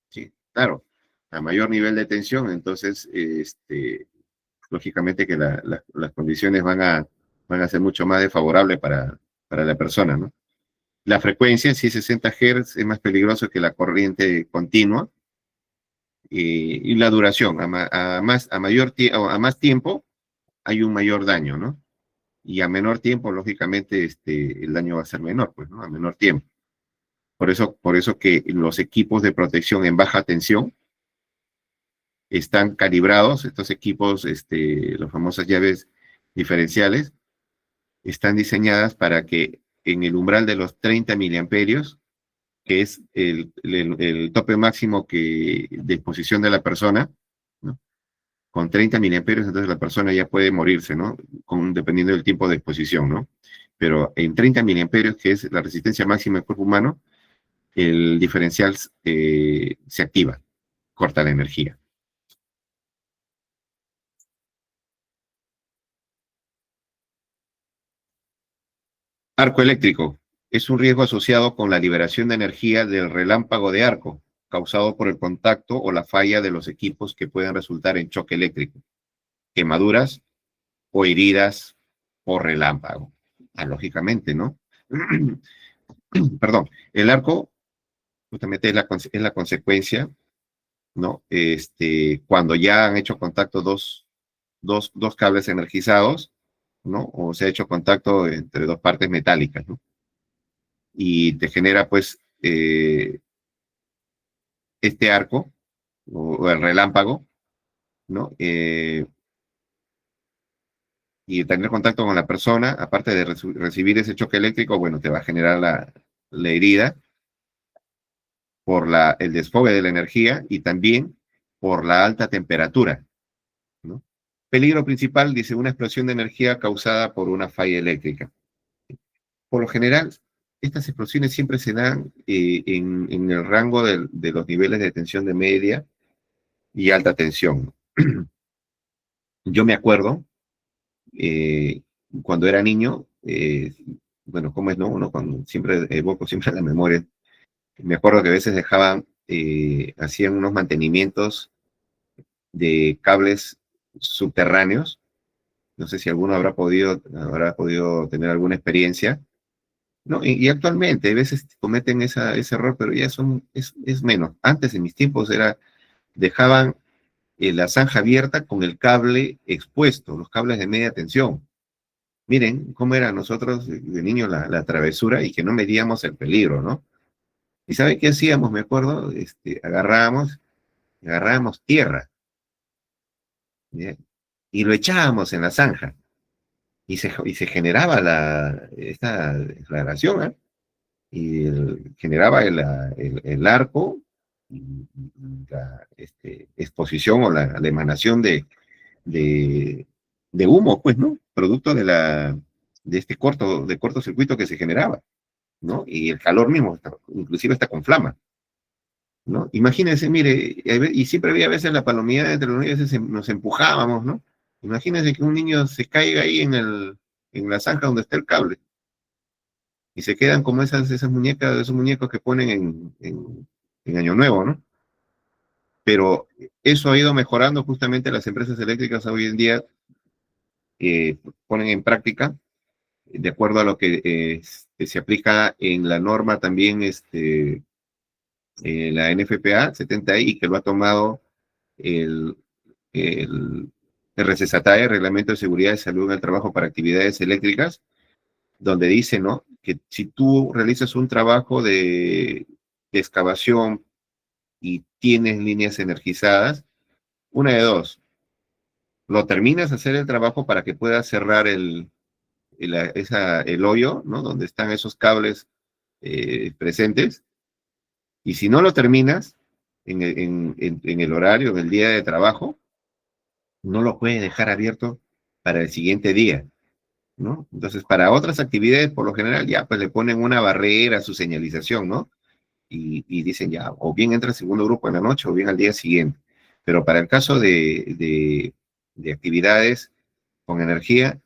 sí, claro, a mayor nivel de tensión, entonces, lógicamente que las condiciones van a ser mucho más desfavorables para la persona, ¿no? La frecuencia, si es 60 Hz, es más peligroso que la corriente continua, y la duración, a más tiempo hay un mayor daño, ¿no? Y a menor tiempo, lógicamente, el daño va a ser menor, pues, ¿no? A menor tiempo. Por eso que los equipos de protección en baja tensión están calibrados, estos equipos, las famosas llaves diferenciales, están diseñadas para que en el umbral de los 30 miliamperios, que es el tope máximo de exposición de la persona, ¿no? Con 30 miliamperios, entonces la persona ya puede morirse, ¿no? Dependiendo del tiempo de exposición, ¿no? Pero en 30 miliamperios, que es la resistencia máxima del cuerpo humano, el diferencial se activa, corta la energía. Arco eléctrico es un riesgo asociado con la liberación de energía del relámpago de arco, causado por el contacto o la falla de los equipos que pueden resultar en choque eléctrico, quemaduras o heridas por relámpago. Lógicamente, ¿no? Perdón, el arco justamente es la consecuencia, ¿no? Cuando ya han hecho contacto dos cables energizados, ¿no? O se ha hecho contacto entre dos partes metálicas, ¿no? Y te genera, pues, este arco o el relámpago, ¿no? Y tener contacto con la persona, aparte de recibir ese choque eléctrico, bueno, te va a generar la herida por el desfogue de la energía y también por la alta temperatura, ¿no? Peligro principal, dice, una explosión de energía causada por una falla eléctrica. Por lo general, estas explosiones siempre se dan en el rango de los niveles de tensión de media y alta tensión. Yo me acuerdo, eh, cuando era niño, bueno, ¿cómo es, no? Uno cuando siempre evoco siempre la memoria, me acuerdo que a veces hacían unos mantenimientos de cables subterráneos. No sé si alguno habrá podido tener alguna experiencia, ¿no? Y actualmente a veces cometen ese error, pero ya es menos. Antes, en mis tiempos, dejaban la zanja abierta con el cable expuesto, los cables de media tensión. Miren cómo era nosotros de niños la travesura y que no medíamos el peligro, ¿no? ¿Y saben qué hacíamos? Me acuerdo, agarrábamos tierra, ¿ya? Y lo echábamos en la zanja y se generaba esta declaración, ¿eh? Y generaba el arco, la exposición o la emanación de humo, pues, ¿no? Producto de este cortocircuito que se generaba, ¿no? Y el calor mismo, inclusive está con flama, ¿no? Imagínense, mire, y siempre había a veces la palomilla entre los niños, a veces nos empujábamos, ¿no? Imagínense que un niño se caiga ahí en la zanja donde está el cable y se quedan como esas muñecas, esos muñecos que ponen en Año Nuevo, ¿no? Pero eso ha ido mejorando, justamente las empresas eléctricas hoy en día ponen en práctica, de acuerdo a lo que se aplica en la norma también, la NFPA 70I, que lo ha tomado el, el RCSATAE, Reglamento de Seguridad de Salud en el Trabajo para Actividades Eléctricas, donde dice, ¿no? Que si tú realizas un trabajo de excavación y tienes líneas energizadas, una de dos, lo terminas de hacer el trabajo para que puedas cerrar el hoyo, ¿no? Donde están esos cables presentes, y si no lo terminas en el horario, en el día de trabajo, no lo puedes dejar abierto para el siguiente día, ¿no? Entonces, para otras actividades, por lo general, ya pues le ponen una barrera a su señalización, ¿no? Y dicen ya, o bien entra el segundo grupo en la noche o bien al día siguiente. Pero para el caso de actividades con energía,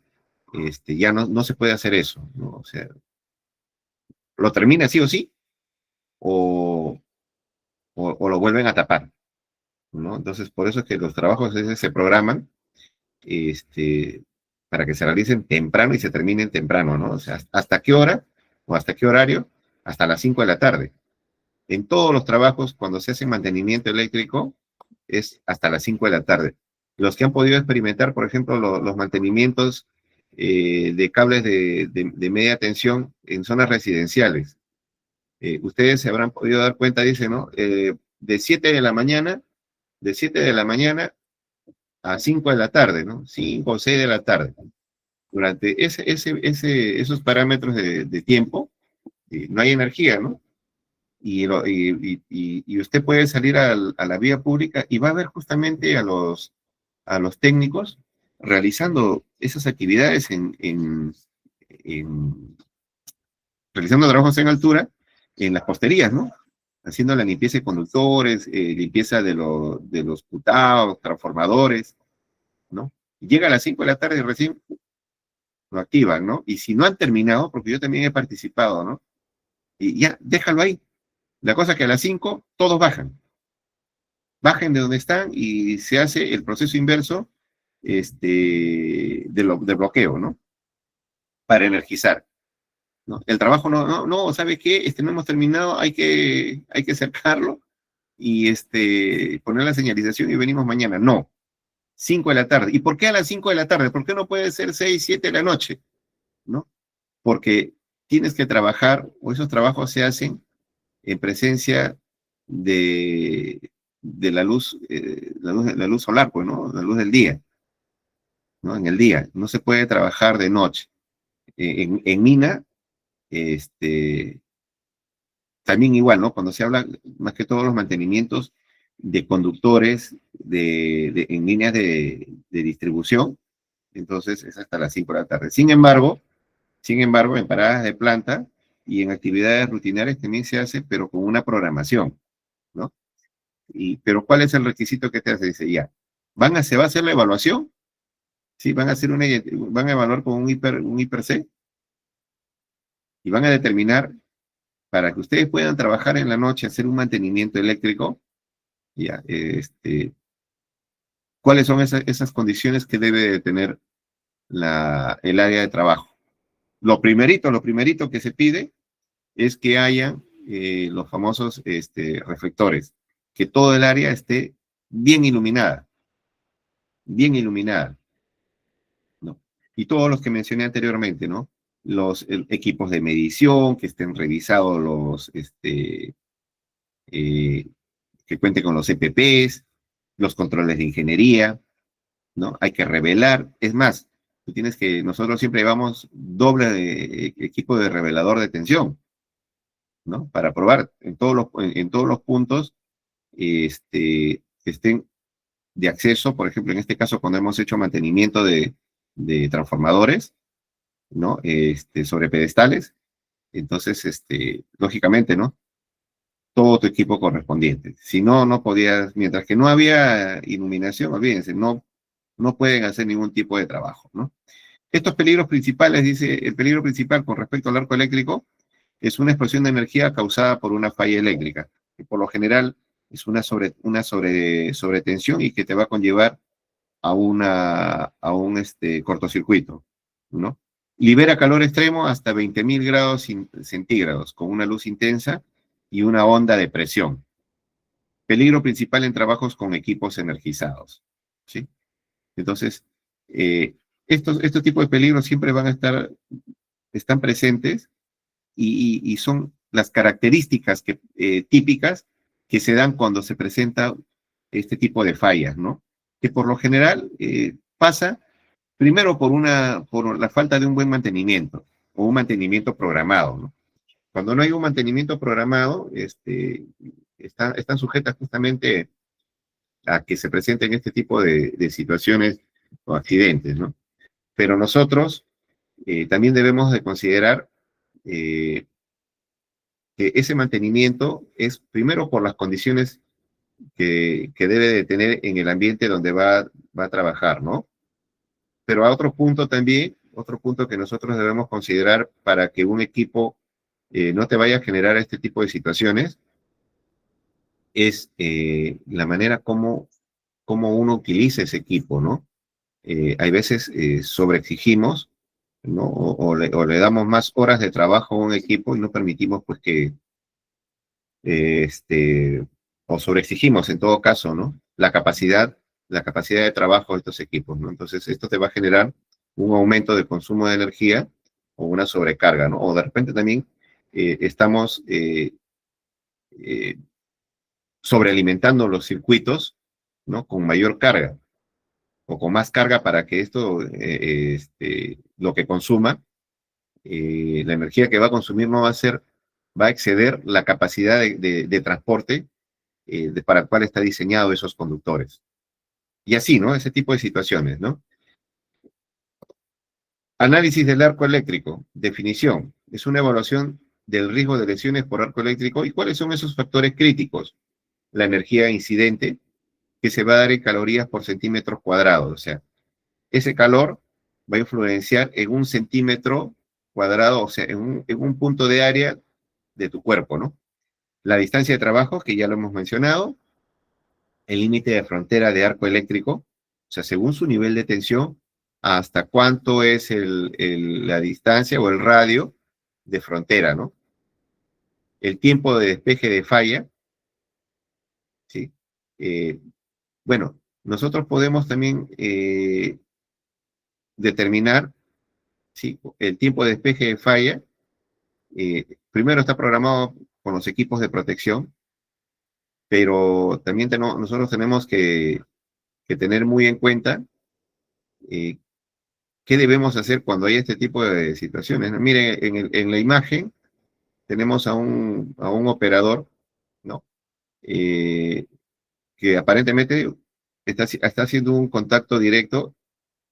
ya no se puede hacer eso, ¿no? O sea, lo termina sí o sí, o, o lo vuelven a tapar, ¿no? Entonces, por eso es que los trabajos a veces se programan para que se realicen temprano y se terminen temprano, ¿no? O sea, ¿hasta qué hora o hasta qué horario? Hasta las 5 de la tarde. En todos los trabajos, cuando se hace mantenimiento eléctrico, es hasta las 5 de la tarde. Los que han podido experimentar, por ejemplo, los mantenimientos de cables de media tensión en zonas residenciales, ustedes se habrán podido dar cuenta, dice, ¿no? De 7 de la mañana, de 7 de la mañana a 5 de la tarde, ¿no? 5 o 6 de la tarde. Durante esos parámetros de tiempo, no hay energía, ¿no? Y usted puede salir a la vía pública y va a ver justamente a los técnicos realizando esas actividades realizando trabajos en altura en las posterías, ¿no? Haciendo la limpieza de conductores, limpieza de los putados, transformadores, ¿no? Llega a las 5 de la tarde y recién lo activan, ¿no? Y si no han terminado, porque yo también he participado, ¿no? Y ya, déjalo ahí. La cosa es que a las 5 todos bajen de donde están y se hace el proceso inverso de bloqueo, ¿no? Para energizar, ¿no? El trabajo no, ¿sabe qué? No hemos terminado, hay que cercarlo y poner la señalización y venimos mañana. No, 5 de la tarde. ¿Y por qué a las 5 de la tarde? ¿Por qué no puede ser 6, 7 de la noche? ¿No? Porque tienes que trabajar, o esos trabajos se hacen en presencia de la luz solar, pues, ¿no? La luz del día, ¿no? En el día. No se puede trabajar de noche. En mina, este, también igual, ¿no? Cuando se habla, más que todos los mantenimientos de conductores en líneas de distribución, entonces es hasta las 5 de la tarde. Sin embargo, en paradas de planta y en actividades rutinarias también se hace, pero con una programación, ¿no? Pero ¿cuál es el requisito que te hace? Dice, ya, se va a hacer la evaluación, ¿sí? Van a evaluar con un hiper C y van a determinar para que ustedes puedan trabajar en la noche, hacer un mantenimiento eléctrico, ya, ¿cuáles son esas condiciones que debe de tener el área de trabajo? Lo primerito que se pide es que haya los famosos reflectores, que todo el área esté bien iluminada, ¿no? Y todos los que mencioné anteriormente, ¿no? Los equipos de medición, que estén revisados que cuenten con los EPPs, los controles de ingeniería, ¿no? Hay que revelar, es más, nosotros siempre llevamos doble equipo de revelador de tensión, ¿no? Para probar en todos los puntos que estén de acceso, por ejemplo, en este caso, cuando hemos hecho mantenimiento de transformadores, ¿no? Sobre pedestales, entonces, lógicamente, ¿no? Todo tu equipo correspondiente. Si no, no podías, mientras que no había iluminación, olvídense, no pueden hacer ningún tipo de trabajo, ¿no? Estos peligros principales, dice, el peligro principal con respecto al arco eléctrico es una explosión de energía causada por una falla eléctrica, que por lo general es una sobretensión y que te va a conllevar a un cortocircuito, ¿no? Libera calor extremo hasta 20.000 grados centígrados, con una luz intensa y una onda de presión. Peligro principal en trabajos con equipos energizados, ¿sí? Entonces, estos tipos de peligros siempre están presentes y son las características típicas que se dan cuando se presenta este tipo de fallas, ¿no? Que por lo general pasa Primero por la falta de un buen mantenimiento o un mantenimiento programado, ¿no? Cuando no hay un mantenimiento programado, están sujetas justamente a que se presenten este tipo de situaciones o accidentes, ¿no? Pero nosotros también debemos de considerar eh, que ese mantenimiento es primero por las condiciones que debe de tener en el ambiente donde va a trabajar, ¿no? Pero a otro punto también, otro punto que nosotros debemos considerar para que un equipo no te vaya a generar este tipo de situaciones, es la manera como uno utiliza ese equipo, ¿no? Hay veces sobreexigimos, ¿no? O le damos más horas de trabajo a un equipo y no permitimos, pues, eh, este, o sobreexigimos en todo caso, ¿no? La capacidad de trabajo de estos equipos, ¿no? Entonces, esto te va a generar un aumento de consumo de energía o una sobrecarga, ¿no? O de repente también estamos eh, sobrealimentando los circuitos, ¿no? Con mayor carga o con más carga para que esto, lo que consuma, la energía que va a consumir no va a exceder la capacidad de transporte para el cual está diseñado esos conductores. Y así, ¿no? Ese tipo de situaciones, ¿no? Análisis del arco eléctrico. Definición. Es una evaluación del riesgo de lesiones por arco eléctrico y cuáles son esos factores críticos. La energía incidente, que se va a dar en calorías por centímetros cuadrados. O sea, ese calor va a influenciar en un centímetro cuadrado, o sea, en un punto de área de tu cuerpo, ¿no? La distancia de trabajo, que ya lo hemos mencionado, el límite de frontera de arco eléctrico, o sea, según su nivel de tensión, hasta cuánto es la distancia o el radio de frontera, ¿no? El tiempo de despeje de falla, ¿sí? Eh, bueno, nosotros podemos también determinar, ¿sí? El tiempo de despeje de falla, primero está programado con los equipos de protección, pero también nosotros tenemos que tener muy en cuenta eh, qué debemos hacer cuando hay este tipo de situaciones. Miren, en la imagen tenemos a un operador, ¿no? Eh, que aparentemente está haciendo un contacto directo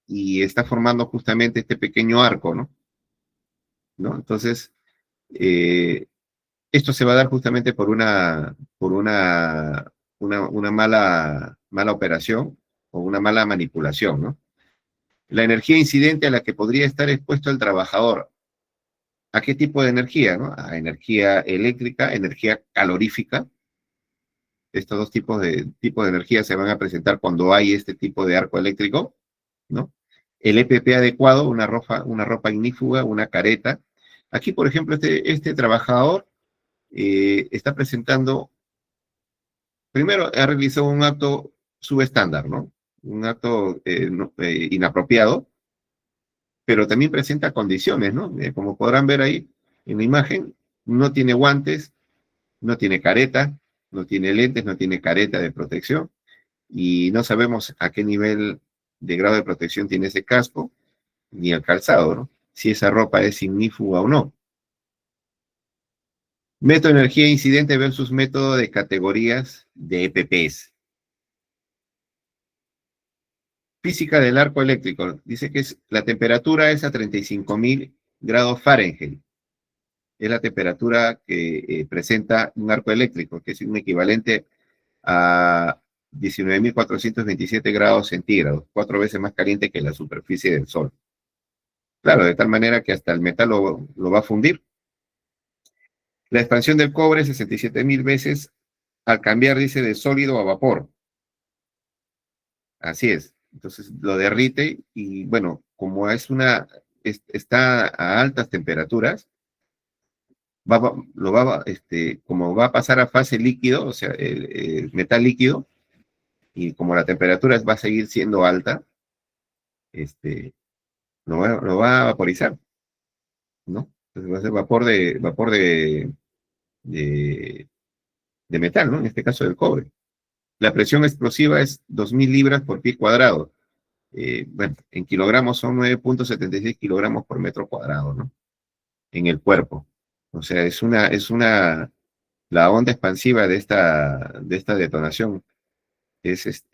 y está formando justamente este pequeño arco, ¿no? ¿No? Entonces, eh, esto se va a dar justamente por una mala operación o una mala manipulación, ¿no? La energía incidente a la que podría estar expuesto el trabajador. ¿A qué tipo de energía, no? A energía eléctrica, energía calorífica. Estos dos tipos de energía se van a presentar cuando hay este tipo de arco eléctrico, ¿no? El EPP adecuado, una ropa ignífuga, una careta. Aquí, por ejemplo, este trabajador está presentando, primero ha realizado un acto subestándar, ¿no? Un acto inapropiado, pero también presenta condiciones, ¿no? Como podrán ver ahí en la imagen, no tiene guantes, no tiene careta, no tiene lentes, no tiene careta de protección y no sabemos a qué nivel de grado de protección tiene ese casco ni el calzado, ¿no? Si esa ropa es ignífuga o no. Método de energía incidente versus método de categorías de EPPs. Física del arco eléctrico. Dice que la temperatura es a 35.000 grados Fahrenheit. Es la temperatura que presenta un arco eléctrico, que es un equivalente a 19.427 grados centígrados, 4 veces más caliente que la superficie del Sol. Claro, de tal manera que hasta el metal lo va a fundir. La expansión del cobre, 67.000 veces al cambiar, dice, de sólido a vapor. Así es. Entonces lo derrite y, bueno, como está a altas temperaturas, como va a pasar a fase líquido, o sea, el metal líquido, y como la temperatura va a seguir siendo alta, lo va a vaporizar, ¿no? Entonces va a ser de, de metal, ¿no? En este caso del cobre. La presión explosiva es 2.000 libras por pie cuadrado. bueno, en kilogramos son 9,76 kilogramos por metro cuadrado, ¿no? En el cuerpo. O sea, la onda expansiva de esta detonación es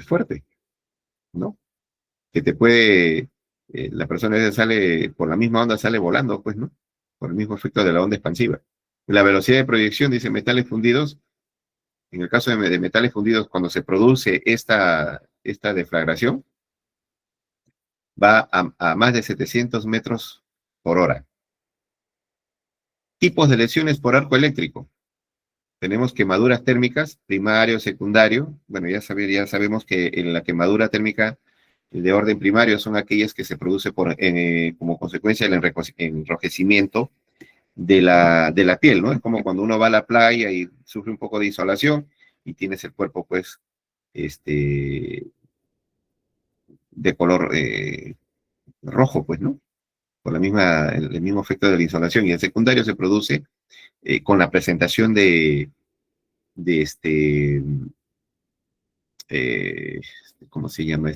fuerte, ¿no? Que te puede, la persona esa sale, por la misma onda sale volando, pues, ¿no? Por el mismo efecto de la onda expansiva. La velocidad de proyección, dice metales fundidos, en el caso de metales fundidos, cuando se produce esta deflagración, va a más de 700 metros por hora. Tipos de lesiones por arco eléctrico. Tenemos quemaduras térmicas, primario, secundario. Bueno, ya sabemos que en la quemadura térmica de orden primario son aquellas que se produce como consecuencia del enrojecimiento de la piel, ¿no? Es como cuando uno va a la playa y sufre un poco de insolación y tienes el cuerpo, pues, de color rojo, pues, ¿no? Por el mismo efecto de la insolación. Y el secundario se produce con la presentación de eh, ¿cómo se llama?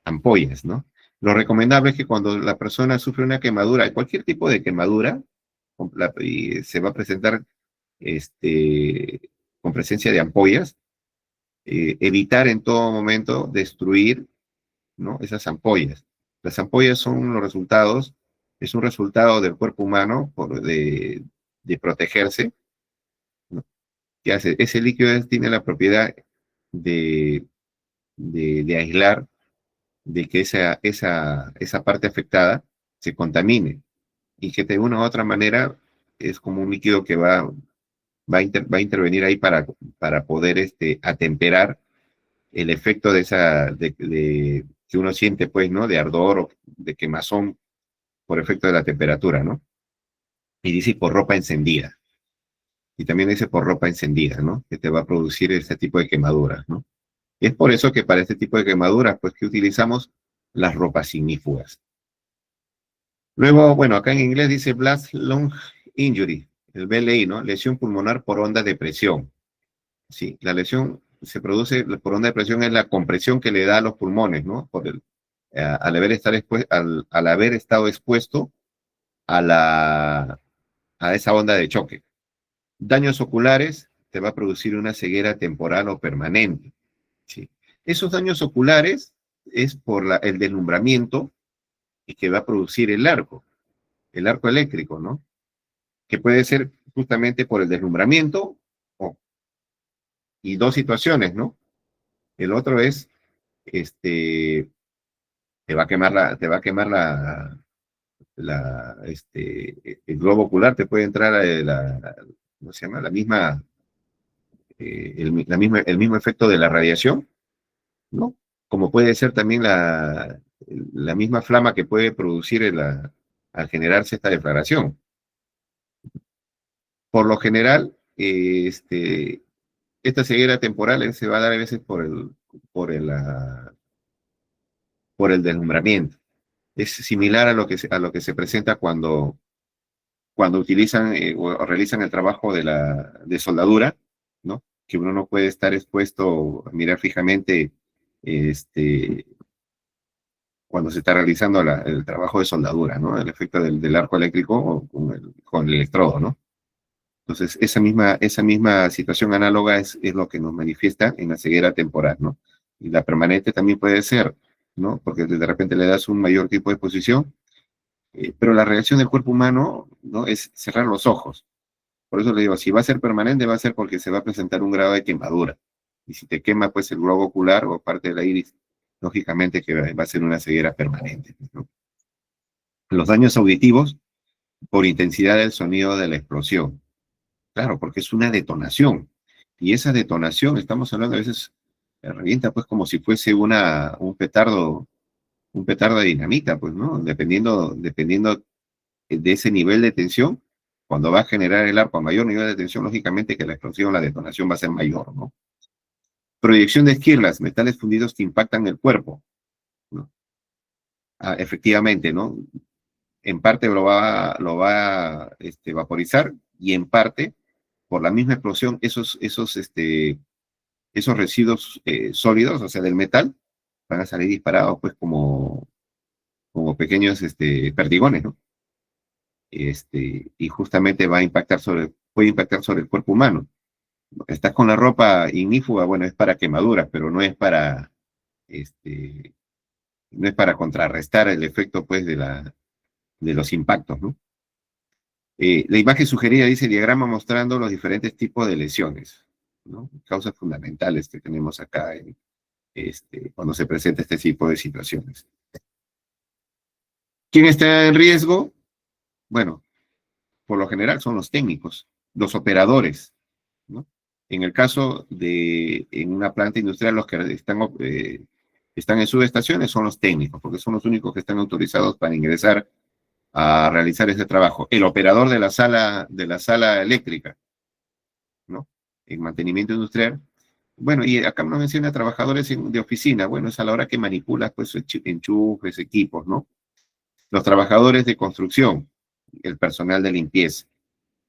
Ampollas, ¿no? Lo recomendable es que cuando la persona sufre una quemadura, cualquier tipo de quemadura, y se va a presentar con presencia de ampollas, evitar en todo momento destruir, ¿no? Esas ampollas. Las ampollas son es un resultado del cuerpo humano de protegerse, ¿no? ¿Qué hace? Ese líquido tiene la propiedad de, de aislar, de que esa parte afectada se contamine y que de una u otra manera es como un líquido que va a intervenir ahí para poder atemperar el efecto que uno siente, pues, ¿no? De ardor o de quemazón por efecto de la temperatura, ¿no? Y dice por ropa encendida. Y también dice por ropa encendida, ¿no? Que te va a producir este tipo de quemaduras, ¿no? Y es por eso que para este tipo de quemaduras, pues, que utilizamos las ropas ignífugas. Luego, bueno, acá en inglés dice Blast Lung Injury, el BLI, ¿no? Lesión pulmonar por onda de presión. Sí, la lesión se produce por onda de presión, es la compresión que le da a los pulmones, ¿no? Al haber estado expuesto a esa onda de choque. Daños oculares, te va a producir una ceguera temporal o permanente. ¿Sí? Esos daños oculares es por el deslumbramiento que va a producir el arco eléctrico, ¿no? Que puede ser justamente por el deslumbramiento y dos situaciones, ¿no? El otro es, el globo ocular, te puede entrar ¿cómo se llama? El mismo efecto de la radiación, ¿no? Como puede ser también la misma flama que puede producir al generarse esta deflagración. Por lo general, esta ceguera temporal se va a dar a veces por el deslumbramiento. Es similar a lo que se presenta cuando utilizan o realizan el trabajo de soldadura, ¿no? Que uno no puede estar expuesto a mirar fijamente cuando se está realizando el trabajo de soldadura, ¿no? El efecto del arco eléctrico o con el electrodo, ¿no? Entonces, esa misma situación análoga es lo que nos manifiesta en la ceguera temporal, ¿no? Y la permanente también puede ser, ¿no? Porque de repente le das un mayor tipo de exposición, pero la reacción del cuerpo humano, ¿no? Es cerrar los ojos. Por eso le digo, si va a ser permanente, va a ser porque se va a presentar un grado de quemadura. Y si te quema, pues, el globo ocular o parte de la iris, lógicamente que va a ser una ceguera permanente, ¿no? Los daños auditivos por intensidad del sonido de la explosión. Claro, porque es una detonación. Y esa detonación, estamos hablando a veces, revienta pues como si fuese un petardo de dinamita, pues, ¿no? Dependiendo de ese nivel de tensión, cuando va a generar el arco a mayor nivel de tensión, lógicamente que la explosión, la detonación va a ser mayor, ¿no? Proyección de esquirlas, metales fundidos que impactan el cuerpo, ¿no? Efectivamente, ¿no? En parte lo va a vaporizar y en parte, por la misma explosión, esos esos residuos sólidos, o sea, del metal, van a salir disparados, pues, como pequeños perdigones, ¿no? Y justamente puede impactar sobre el cuerpo humano. Estás con la ropa ignífuga, bueno, es para quemaduras, pero este, no es para contrarrestar el efecto, pues, de los impactos, ¿no? La imagen sugerida dice diagrama mostrando los diferentes tipos de lesiones, ¿no? Causas fundamentales que tenemos acá cuando se presenta este tipo de situaciones. ¿Quién está en riesgo? Bueno, por lo general son los técnicos, los operadores, ¿no? En el caso en una planta industrial, los que están en subestaciones son los técnicos, porque son los únicos que están autorizados para ingresar a realizar ese trabajo. El operador de la sala eléctrica, ¿no? En mantenimiento industrial. Bueno, y acá nos menciona trabajadores de oficina. Bueno, es a la hora que manipulas, pues, enchufes, equipos, ¿no? Los trabajadores de construcción, el personal de limpieza,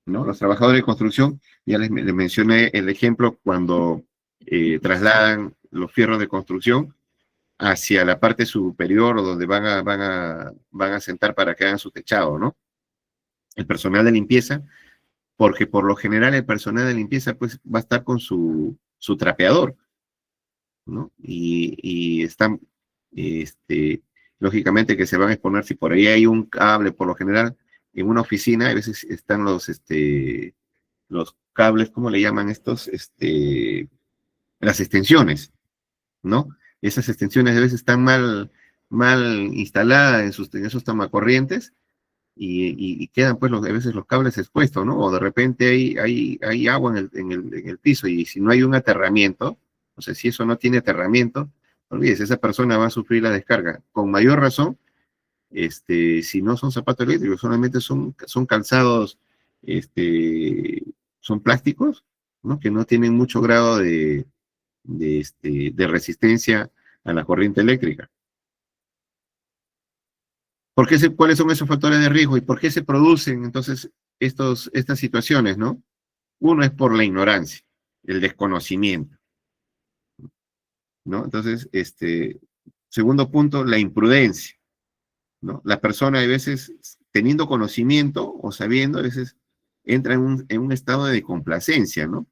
¿no? Los trabajadores de construcción, ya les mencioné el ejemplo cuando trasladan los fierros de construcción hacia la parte superior o donde van a sentar para que hagan su techado, ¿no? El personal de limpieza, porque por lo general el personal de limpieza pues va a estar con su trapeador, ¿no? Y están, lógicamente que se van a exponer si por ahí hay un cable, por lo general en una oficina a veces están los cables, ¿cómo le llaman estos? Las extensiones, ¿no? Esas extensiones a veces están mal instaladas en esos tamacorrientes y quedan pues a veces los cables expuestos, ¿no? O de repente hay agua en el piso y si no hay un aterramiento, o sea, si eso no tiene aterramiento, olvídese, esa persona va a sufrir la descarga. Con mayor razón, si no son zapatos eléctricos, solamente son calzados, son plásticos, ¿no? Que no tienen mucho grado de resistencia a la corriente eléctrica. ¿Cuáles son esos factores de riesgo y por qué se producen entonces estas situaciones, ¿no? Uno es por la ignorancia, el desconocimiento, ¿no? Entonces, segundo punto, la imprudencia, ¿no? La persona a veces, teniendo conocimiento o sabiendo, a veces entra en un estado de complacencia, ¿no?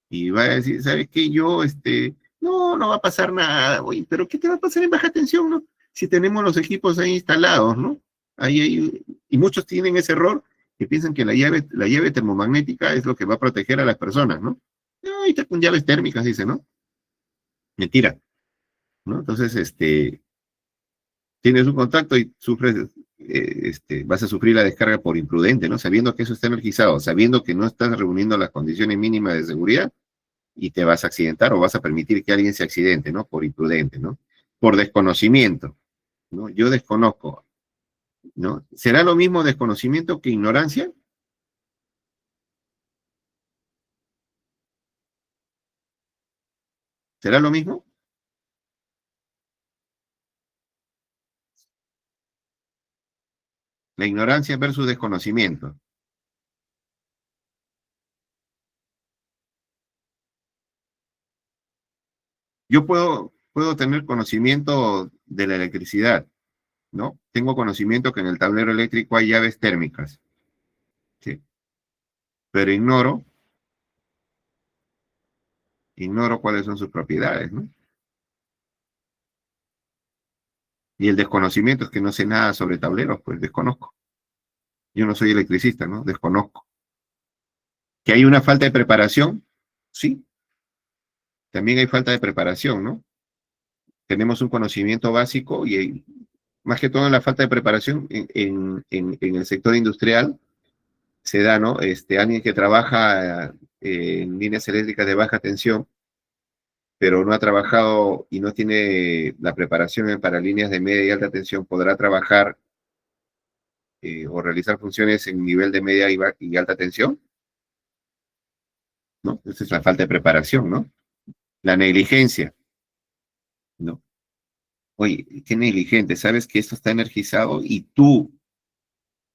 Y va a decir, ¿sabes qué? No va a pasar nada, oye, pero ¿qué te va a pasar en baja tensión, no? Si tenemos los equipos ahí instalados, ¿no? Y muchos tienen ese error que piensan que la llave termomagnética es lo que va a proteger a las personas, ¿no? No, ahí está con llaves térmicas, dice, ¿no? Mentira, ¿no? Entonces, tienes un contacto y vas a sufrir la descarga por imprudente, ¿no? Sabiendo que eso está energizado, sabiendo que no estás reuniendo las condiciones mínimas de seguridad, y te vas a accidentar o vas a permitir que alguien se accidente, ¿no? Por imprudente, ¿no? Por desconocimiento, ¿no? Yo desconozco, ¿no? ¿Será lo mismo desconocimiento que ignorancia? ¿Será lo mismo? La ignorancia versus desconocimiento. Yo puedo tener conocimiento de la electricidad, ¿no? Tengo conocimiento que en el tablero eléctrico hay llaves térmicas, ¿sí? Pero ignoro cuáles son sus propiedades, ¿no? Y el desconocimiento es que no sé nada sobre tableros, pues desconozco. Yo no soy electricista, ¿no? Desconozco. ¿Que hay una falta de preparación? Sí, también hay falta de preparación, ¿no? Tenemos un conocimiento básico y más que todo en la falta de preparación en el sector industrial se da, ¿no? Alguien que trabaja en líneas eléctricas de baja tensión, pero no ha trabajado y no tiene la preparación para líneas de media y alta tensión, podrá trabajar o realizar funciones en nivel de media y alta tensión, ¿no? Esa es la falta de preparación, ¿no? La negligencia, ¿no? Oye, qué negligente, sabes que esto está energizado y tú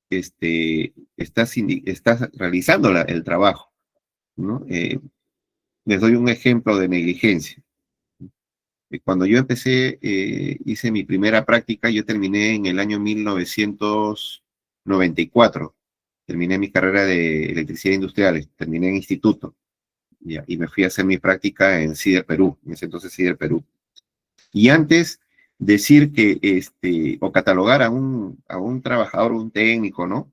estás realizando el trabajo, ¿no? les doy un ejemplo de negligencia. Cuando yo empecé, hice mi primera práctica, yo terminé en el año 1994. Terminé mi carrera de electricidad industrial, terminé en instituto, ya, y me fui a hacer mi práctica en CIDER Perú, en ese entonces CIDER Perú. Y antes decir que, o catalogar a un trabajador, un técnico, ¿no?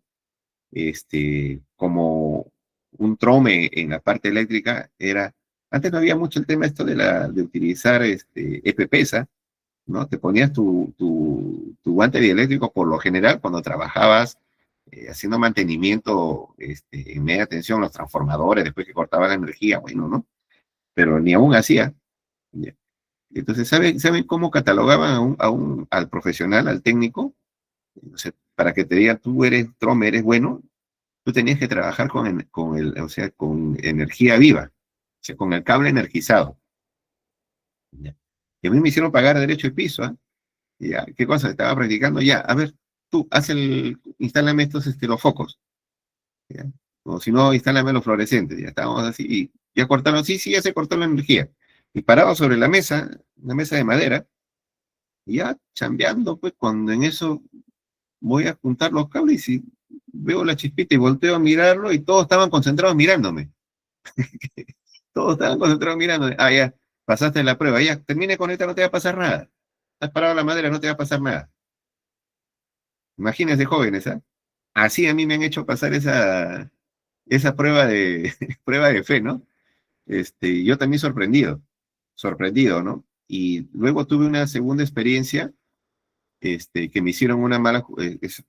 Como un trome en la parte eléctrica, antes no había mucho el tema esto de utilizar EPPs, ¿no? Te ponías tu guante dieléctrico por lo general cuando trabajabas haciendo mantenimiento en media tensión, los transformadores, después que cortaba la energía, bueno, ¿no? Pero ni aún hacía. ¿Ya? Entonces, ¿saben cómo catalogaban al profesional, al técnico? O sea, para que te digan, tú eres trome, eres bueno, tú tenías que trabajar o sea, con energía viva, o sea, con el cable energizado. ¿Ya? Y a mí me hicieron pagar derecho de piso, ¿ah? Ya, ¿qué cosa? Estaba practicando ya. A ver, tú, instálame estos los focos. ¿Ya? O si no, instálame los fluorescentes. Ya estábamos así. Y ya cortaron, sí, sí, ya se cortó la energía. Y parado sobre la mesa, una mesa de madera, y ya chambeando, pues cuando en eso voy a juntar los cables y veo la chispita y volteo a mirarlo y todos estaban concentrados mirándome. Todos estaban concentrados mirándome. Ah, ya, pasaste la prueba. Ya, termine con esta, no te va a pasar nada. Estás parado en la madera, no te va a pasar nada. Imagínense jóvenes, ¿ah? Así a mí me han hecho pasar esa prueba prueba de fe, ¿no? Yo también sorprendido, ¿no? Y luego tuve una segunda experiencia, que me hicieron una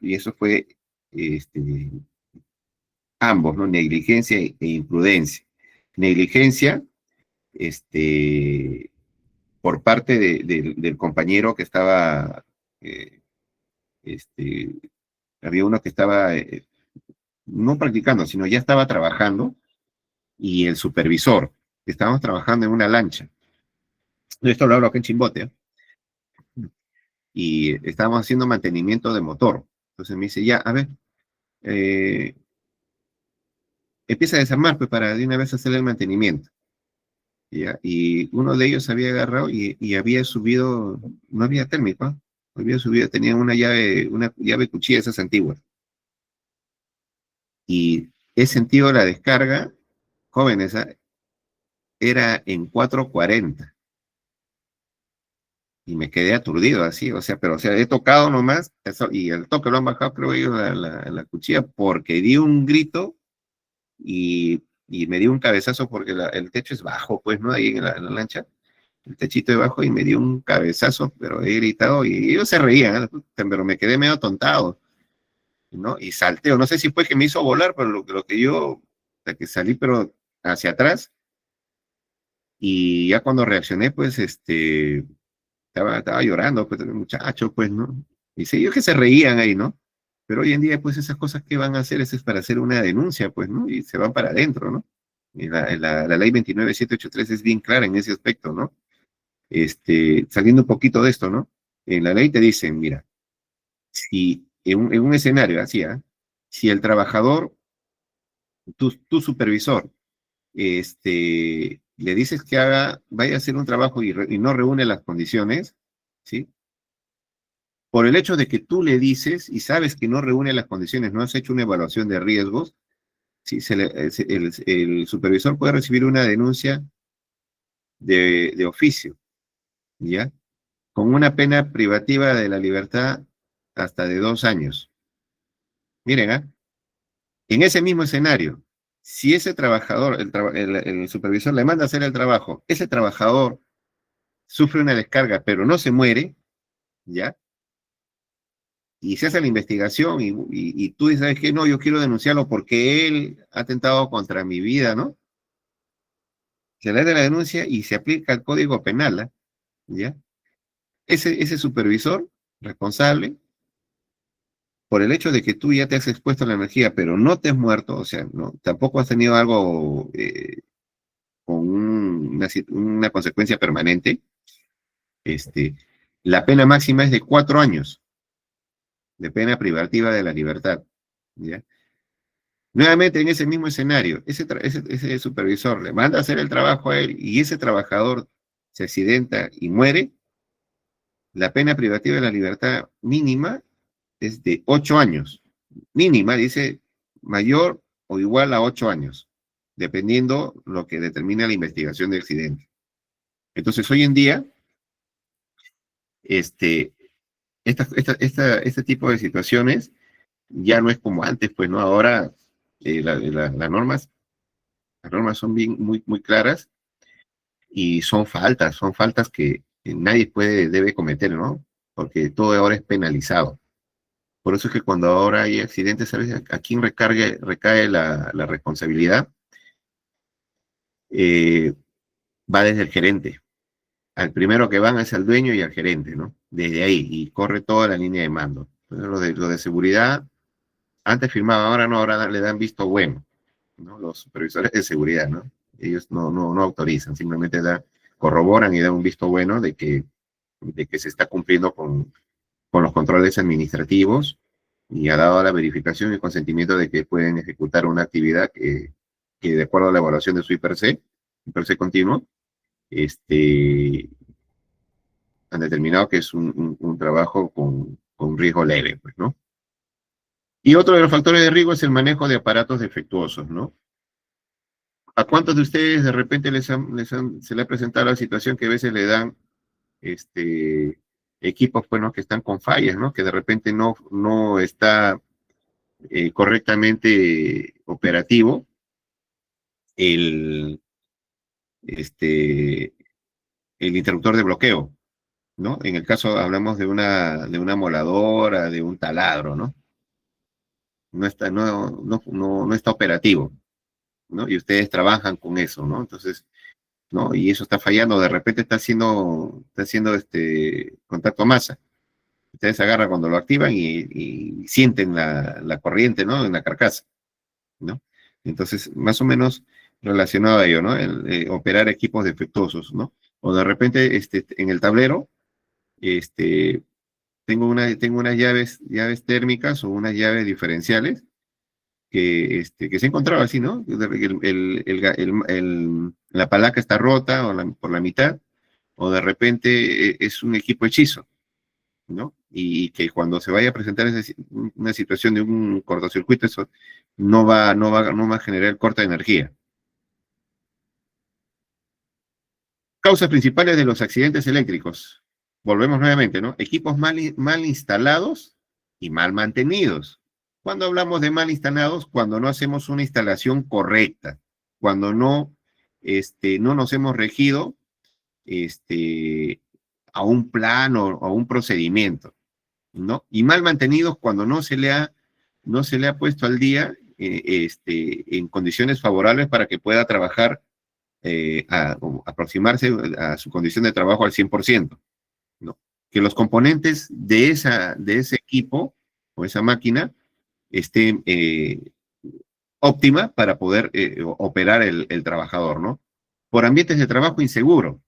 y eso fue, este, ambos, ¿no? Negligencia e imprudencia. Negligencia, este, por parte del compañero que estaba, este, había uno que estaba, no practicando, sino ya estaba trabajando, y el supervisor. Estábamos trabajando en una lancha. Esto lo hablo acá en Chimbote, ¿eh? Y estábamos haciendo mantenimiento de motor. Entonces me dice, ya, a ver, eh, empieza a desarmar, pues, para de una vez hacer el mantenimiento. ¿Ya? Y uno de ellos había agarrado y había subido, no había térmico, ¿eh? Había subido, tenía una llave cuchilla, esas antiguas. Y he sentido la descarga, jóvenes, ¿eh? Era en 440. Y me quedé aturdido así, o sea, pero o sea, he tocado nomás, y el toque lo han bajado, creo yo, la cuchilla, porque di un grito y me dio un cabezazo porque el techo es bajo, pues, ¿no? Ahí en la lancha, el techito de bajo, y me dio un cabezazo, pero he gritado y ellos se reían, ¿eh? Pero me quedé medio tontado, ¿no? Y salteo, no sé si fue que me hizo volar, pero lo que yo, que salí, pero hacia atrás, y ya cuando reaccioné, pues, estaba llorando, pues, el muchacho, pues, ¿no? Y sí, ellos que se reían ahí, ¿no? Pero hoy en día, pues, esas cosas que van a hacer es para hacer una denuncia, pues, ¿no? Y se van para adentro, ¿no? Y la ley 29783 es bien clara en ese aspecto, ¿no? Saliendo un poquito de esto, ¿no? En la ley te dicen, mira, si en un escenario así, ¿ah? Si el trabajador, tu supervisor, le dices que vaya a hacer un trabajo y no reúne las condiciones, ¿sí? Por el hecho de que tú le dices y sabes que no reúne las condiciones, no has hecho una evaluación de riesgos, ¿sí? El supervisor puede recibir una denuncia de oficio, ¿ya? Con una pena privativa de la libertad hasta de 2 años. Miren, ¿ah? En ese mismo escenario, si ese trabajador, el supervisor le manda a hacer el trabajo, ese trabajador sufre una descarga, pero no se muere, ¿ya? Y se hace la investigación y tú dices, ¿sabes qué? No, yo quiero denunciarlo porque él ha atentado contra mi vida, ¿no? Se le da la denuncia y se aplica el Código Penal, ¿ah? ¿Ya? Ese supervisor responsable, por el hecho de que tú ya te has expuesto a la energía, pero no te has muerto, o sea, no, tampoco has tenido algo con una consecuencia permanente, este, la pena máxima es de 4 años de pena privativa de la libertad, ¿ya? Nuevamente en ese mismo escenario, ese supervisor le manda a hacer el trabajo a él y ese trabajador se accidenta y muere, la pena privativa de la libertad mínima es de 8 años. Mínima, dice, mayor o igual a 8 años, dependiendo lo que determina la investigación del accidente. Entonces, hoy en día, este, este tipo de situaciones ya no es como antes, pues, ¿no? Ahora las normas son bien, muy, muy claras y son faltas que nadie debe cometer, ¿no? Porque todo ahora es penalizado. Por eso es que cuando ahora hay accidentes, ¿sabes a quién recae la responsabilidad? Eh, Va desde el gerente. Al primero que van es al dueño y al gerente, ¿no? Desde ahí, y corre toda la línea de mando. Entonces, lo de seguridad, antes firmaba, ahora no, ahora le dan visto bueno, ¿no? Los supervisores de seguridad, ¿no? Ellos no autorizan, simplemente corroboran y dan un visto bueno de que se está cumpliendo con los controles administrativos y ha dado la verificación y consentimiento de que pueden ejecutar una actividad que de acuerdo a la evaluación de su IPRC continuo, este, han determinado que es un trabajo con riesgo leve, pues, ¿no? Y otro de los factores de riesgo es el manejo de aparatos defectuosos, ¿no? ¿A cuántos de ustedes de repente se le ha presentado la situación que a veces le dan equipos, bueno, que están con fallas, ¿no? Que de repente no está correctamente operativo el, este, el interruptor de bloqueo, ¿no? En el caso hablamos de una moladora, de un taladro, ¿no? No está operativo, ¿no? Y ustedes trabajan con eso, ¿no? Entonces, ¿no? Y eso está fallando, de repente está haciendo contacto masa. Ustedes agarran cuando lo activan y sienten la corriente, ¿no? En la carcasa, ¿no? Entonces, más o menos relacionado a ello, ¿no? Operar equipos defectuosos, ¿no? O de repente, en el tablero, este, tengo unas llaves térmicas o unas llaves diferenciales que se encontraba así, ¿no? La palanca está rota por la mitad, o de repente es un equipo hechizo, ¿no? Y que cuando se vaya a presentar una situación de un cortocircuito, eso no va a generar corte de energía. Causas principales de los accidentes eléctricos. Volvemos nuevamente, ¿no? Equipos mal instalados y mal mantenidos. Cuando hablamos de mal instalados, cuando no hacemos una instalación correcta, cuando no nos hemos regido a un plan o a un procedimiento, ¿no? Y mal mantenidos cuando no se le ha puesto al día en condiciones favorables para que pueda trabajar, aproximarse a su condición de trabajo al 100%, ¿no? Que los componentes de ese equipo o esa máquina estén óptima para poder operar el trabajador, ¿no? Por ambientes de trabajo inseguro.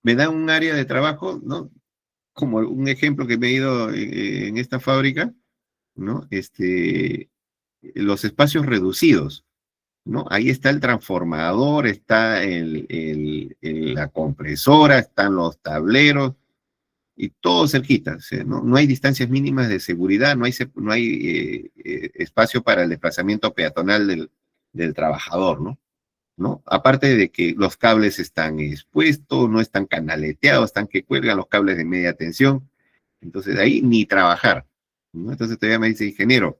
Me da un área de trabajo, ¿no? Como un ejemplo que me he ido en esta fábrica, ¿no? Los espacios reducidos, ¿no? Ahí está el transformador, está la compresora, están los tableros, y todo cerquita, o sea, no hay distancias mínimas de seguridad, no hay espacio para el desplazamiento peatonal del trabajador, ¿no? ¿No? Aparte de que los cables están expuestos, no están canaleteados, están que cuelgan los cables de media tensión, entonces ahí ni trabajar, ¿no? Entonces todavía me dice, ingeniero,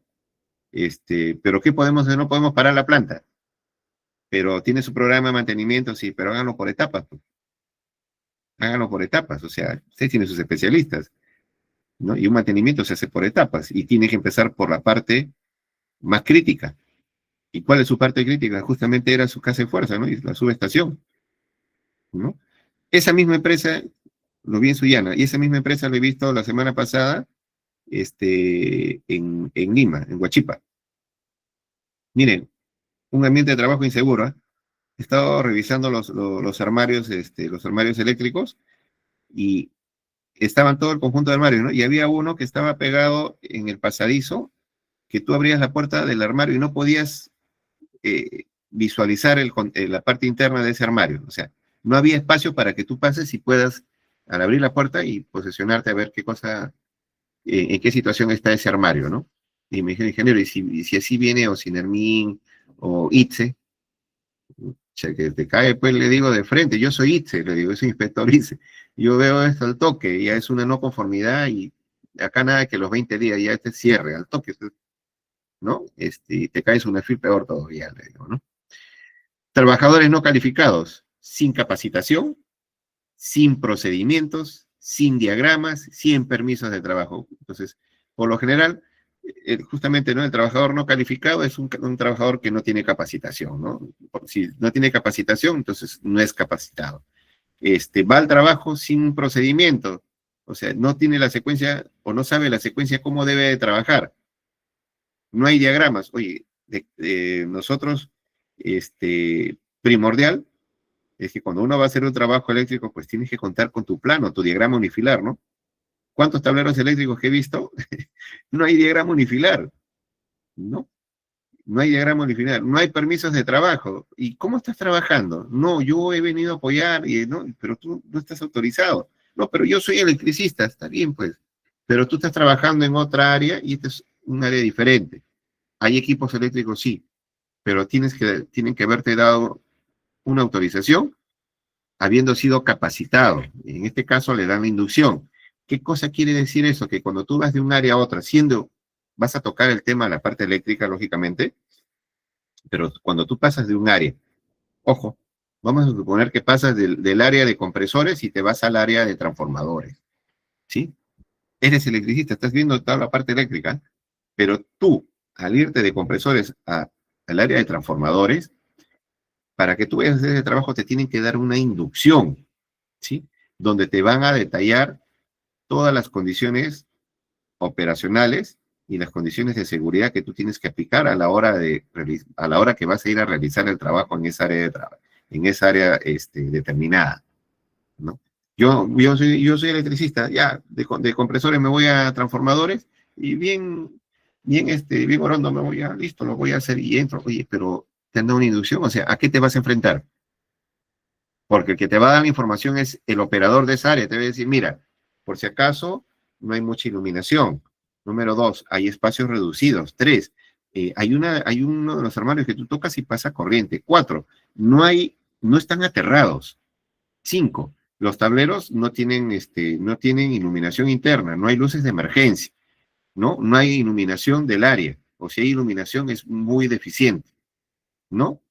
pero ¿qué podemos hacer? No podemos parar la planta, pero tiene su programa de mantenimiento, sí, pero háganlo por etapas, pues. Háganlo por etapas, o sea, usted tiene sus especialistas, ¿no? Y un mantenimiento se hace por etapas y tiene que empezar por la parte más crítica. ¿Y cuál es su parte crítica? Justamente era su casa de fuerza, ¿no? Y la subestación, ¿no? Esa misma empresa, lo vi en Sullana, y esa misma empresa lo he visto la semana pasada en Lima, en Huachipa. Miren, un ambiente de trabajo inseguro, ¿eh? He estado revisando los armarios, los armarios eléctricos, y estaban todo el conjunto de armarios, ¿no? Y había uno que estaba pegado en el pasadizo que tú abrías la puerta del armario y no podías visualizar la parte interna de ese armario. O sea, no había espacio para que tú pases y puedas, al abrir la puerta y posesionarte a ver qué cosa, en qué situación está ese armario, ¿no? Y me dijeron, ingeniero, y si así viene o Sinermin o ITSE, o sea, que te cae, pues le digo de frente, yo soy ITSE, le digo, soy inspector ITSE, yo veo esto al toque, ya es una no conformidad y acá nada que los 20 días ya este cierre al toque, ¿no? Y te caes una fil peor todavía, le digo, ¿no? Trabajadores no calificados, sin capacitación, sin procedimientos, sin diagramas, sin permisos de trabajo. Entonces, por lo general, justamente, ¿no? El trabajador no calificado es un trabajador que no tiene capacitación, ¿no? Si no tiene capacitación, entonces no es capacitado. Va al trabajo sin procedimiento, o sea, no tiene la secuencia o no sabe la secuencia cómo debe de trabajar. No hay diagramas. Oye, nosotros, primordial es que cuando uno va a hacer un trabajo eléctrico, pues tienes que contar con tu plano, tu diagrama unifilar, ¿no? ¿Cuántos tableros eléctricos que he visto? No hay diagrama unifilar, ¿no? No hay diagrama unifilar, no hay permisos de trabajo. ¿Y cómo estás trabajando? No, yo he venido a apoyar, ¿no? Pero tú no estás autorizado. No, pero yo soy electricista, está bien, pues. Pero tú estás trabajando en otra área y este es un área diferente. Hay equipos eléctricos, sí, pero tienen que haberte dado una autorización habiendo sido capacitado. En este caso le dan la inducción. ¿Qué cosa quiere decir eso? Que cuando tú vas de un área a otra, vas a tocar el tema de la parte eléctrica, lógicamente, pero cuando tú pasas de un área, ojo, vamos a suponer que pasas del área de compresores y te vas al área de transformadores, ¿sí? Eres electricista, estás viendo toda la parte eléctrica, pero tú, al irte de compresores al área de transformadores, para que tú vayas a hacer ese trabajo te tienen que dar una inducción, ¿sí? Donde te van a detallar todas las condiciones operacionales y las condiciones de seguridad que tú tienes que aplicar a la hora que vas a ir a realizar el trabajo en esa área determinada, ¿no? Yo soy electricista, ya, de compresores me voy a transformadores y bien orondo me voy a, listo, lo voy a hacer y entro, oye, pero te han dado una inducción, o sea, ¿a qué te vas a enfrentar? Porque el que te va a dar la información es el operador de esa área. Te va a decir, mira, por si acaso no hay mucha iluminación. Número 2, hay espacios reducidos. 3, hay uno de los armarios que tú tocas y pasa corriente. 4, no están aterrados. 5, los tableros no tienen iluminación interna, no hay luces de emergencia, ¿no? No hay iluminación del área. O si hay iluminación es muy deficiente, ¿no?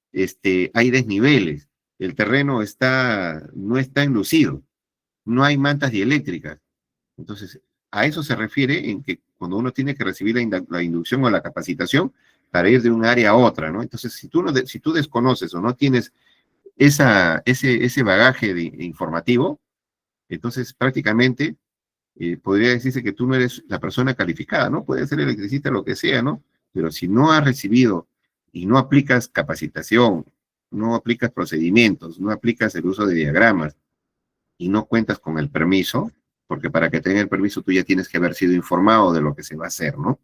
Hay desniveles, el terreno no está enlucido, no hay mantas dieléctricas. Entonces, a eso se refiere en que cuando uno tiene que recibir la inducción o la capacitación para ir de un área a otra, ¿no? Entonces, si tú desconoces o no tienes ese bagaje informativo, entonces prácticamente podría decirse que tú no eres la persona calificada, ¿no? Puede ser electricista, lo que sea, ¿no? Pero si no has recibido y no aplicas capacitación, no aplicas procedimientos, no aplicas el uso de diagramas y no cuentas con el permiso, porque para que tenga el permiso tú ya tienes que haber sido informado de lo que se va a hacer, ¿no?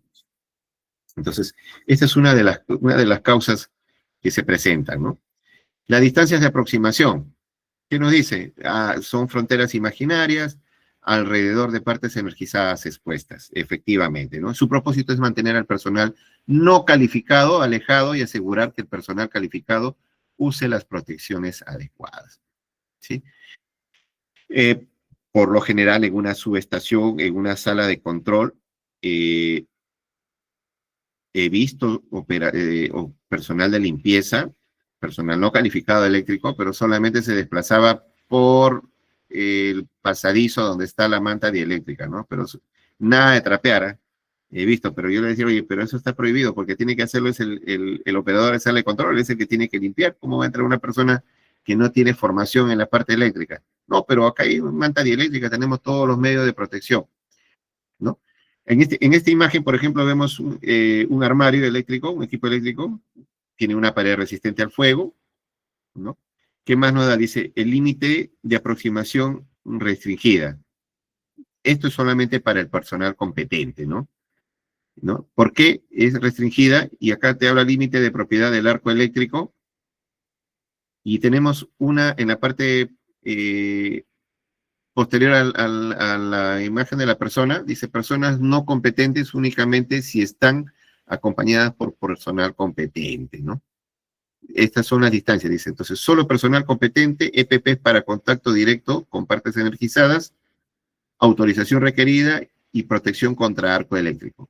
Entonces, esta es una de las causas que se presentan, ¿no? Las distancias de aproximación. ¿Qué nos dice? Son fronteras imaginarias alrededor de partes energizadas expuestas, efectivamente, ¿no? Su propósito es mantener al personal no calificado alejado y asegurar que el personal calificado use las protecciones adecuadas, ¿sí? Eh, por lo general, en una subestación, en una sala de control, he visto personal de limpieza, personal no calificado eléctrico, pero solamente se desplazaba por el pasadizo donde está la manta dieléctrica, ¿no? Pero nada de trapear, ¿eh? He visto, pero yo le decía, oye, pero eso está prohibido, porque tiene que hacerlo es el operador de sala de control, es el que tiene que limpiar. ¿Cómo va a entrar una persona que no tiene formación en la parte eléctrica? No, pero acá hay manta dieléctrica, tenemos todos los medios de protección, ¿no? En esta imagen, por ejemplo, vemos un armario eléctrico, un equipo eléctrico, tiene una pared resistente al fuego, ¿no? ¿Qué más nos da? Dice, el límite de aproximación restringida. Esto es solamente para el personal competente, ¿no? ¿no? ¿Por qué es restringida? Y acá te habla límite de propiedad del arco eléctrico. Y tenemos una en la parte posterior a la imagen de la persona, dice personas no competentes únicamente si están acompañadas por personal competente, ¿no? Estas son las distancias, dice. Entonces, solo personal competente, EPP para contacto directo con partes energizadas, autorización requerida y protección contra arco eléctrico.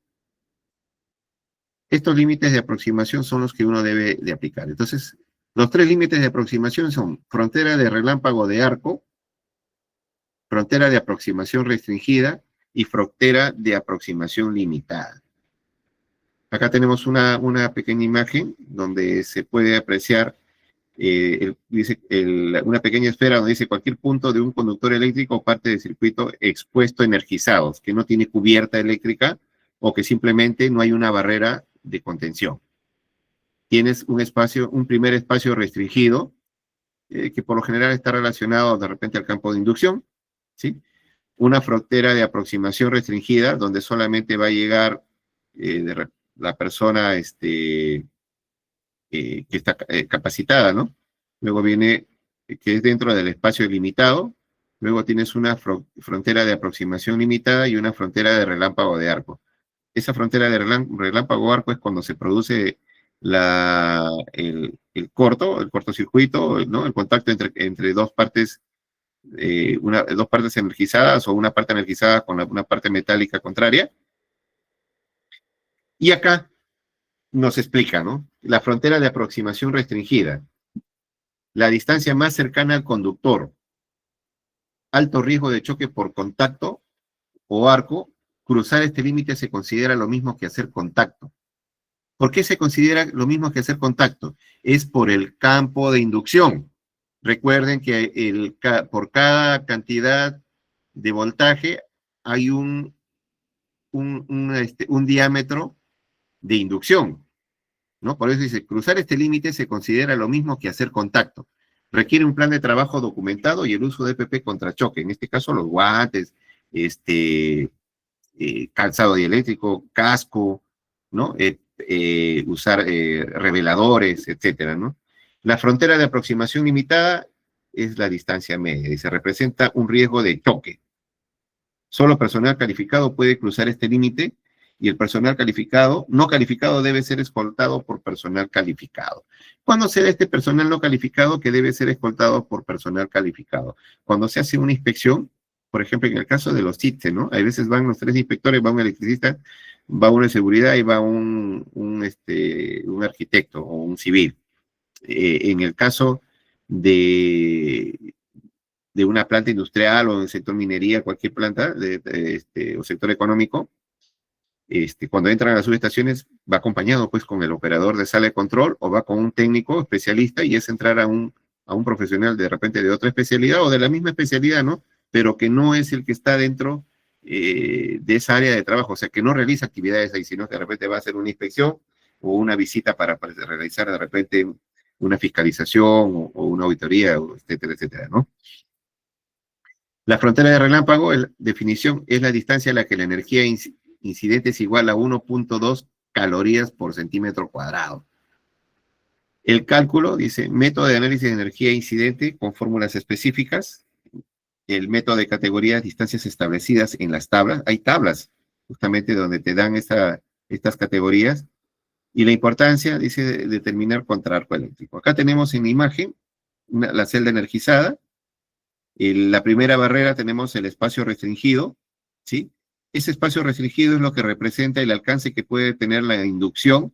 Estos límites de aproximación son los que uno debe de aplicar. Entonces, los tres límites de aproximación son frontera de relámpago de arco, frontera de aproximación restringida y frontera de aproximación limitada. Acá tenemos una pequeña imagen donde se puede apreciar una pequeña esfera donde dice cualquier punto de un conductor eléctrico o parte del circuito expuesto energizados, que no tiene cubierta eléctrica o que simplemente no hay una barrera de contención. Tienes un primer espacio restringido, que por lo general está relacionado de repente al campo de inducción, ¿sí? Una frontera de aproximación restringida, donde solamente va a llegar la persona que está capacitada, ¿no? Luego viene, que es dentro del espacio limitado, luego tienes una frontera de aproximación limitada y una frontera de relámpago de arco. Esa frontera de relámpago de arco es cuando se produce el cortocircuito, ¿no? El contacto entre dos partes, dos partes energizadas o una parte energizada con una parte metálica contraria. Y acá nos explica, ¿no? La frontera de aproximación restringida, la distancia más cercana al conductor, alto riesgo de choque por contacto o arco, cruzar este límite se considera lo mismo que hacer contacto. ¿Por qué se considera lo mismo que hacer contacto? Es por el campo de inducción. Recuerden que por cada cantidad de voltaje hay un diámetro de inducción, ¿no? Por eso dice, cruzar este límite se considera lo mismo que hacer contacto. Requiere un plan de trabajo documentado y el uso de EPP contra choque. En este caso, los guantes, calzado dieléctrico, casco, ¿no? Usar reveladores, etcétera, ¿no? La frontera de aproximación limitada es la distancia media y se representa un riesgo de choque. Solo personal calificado puede cruzar este límite y el personal calificado, no calificado, debe ser escoltado por personal calificado. ¿Cuándo se da este personal no calificado que debe ser escoltado por personal calificado? Cuando se hace una inspección, por ejemplo, en el caso de los CITSE, ¿no? Hay veces van los tres inspectores, va un electricista, va uno de seguridad y va un arquitecto o un civil. En el caso de una planta industrial o en el sector minería, cualquier planta o sector económico, cuando entran a las subestaciones va acompañado pues con el operador de sala de control o va con un técnico especialista y es entrar a un profesional de repente de otra especialidad o de la misma especialidad, ¿no? Pero que no es el que está dentro de esa área de trabajo, o sea, que no realiza actividades ahí, sino que de repente va a hacer una inspección o una visita para realizar de repente una fiscalización o una auditoría, etcétera, etcétera, ¿no? La frontera de relámpago, la definición, es la distancia a la que la energía incidente es igual a 1.2 calorías por centímetro cuadrado. El cálculo, dice, método de análisis de energía incidente con fórmulas específicas. El método de categorías, distancias establecidas en las tablas. Hay tablas justamente donde te dan estas categorías. Y la importancia, dice, de determinar contra arco eléctrico. Acá tenemos en la imagen la celda energizada. En la primera barrera tenemos el espacio restringido, ¿sí? Ese espacio restringido es lo que representa el alcance que puede tener la inducción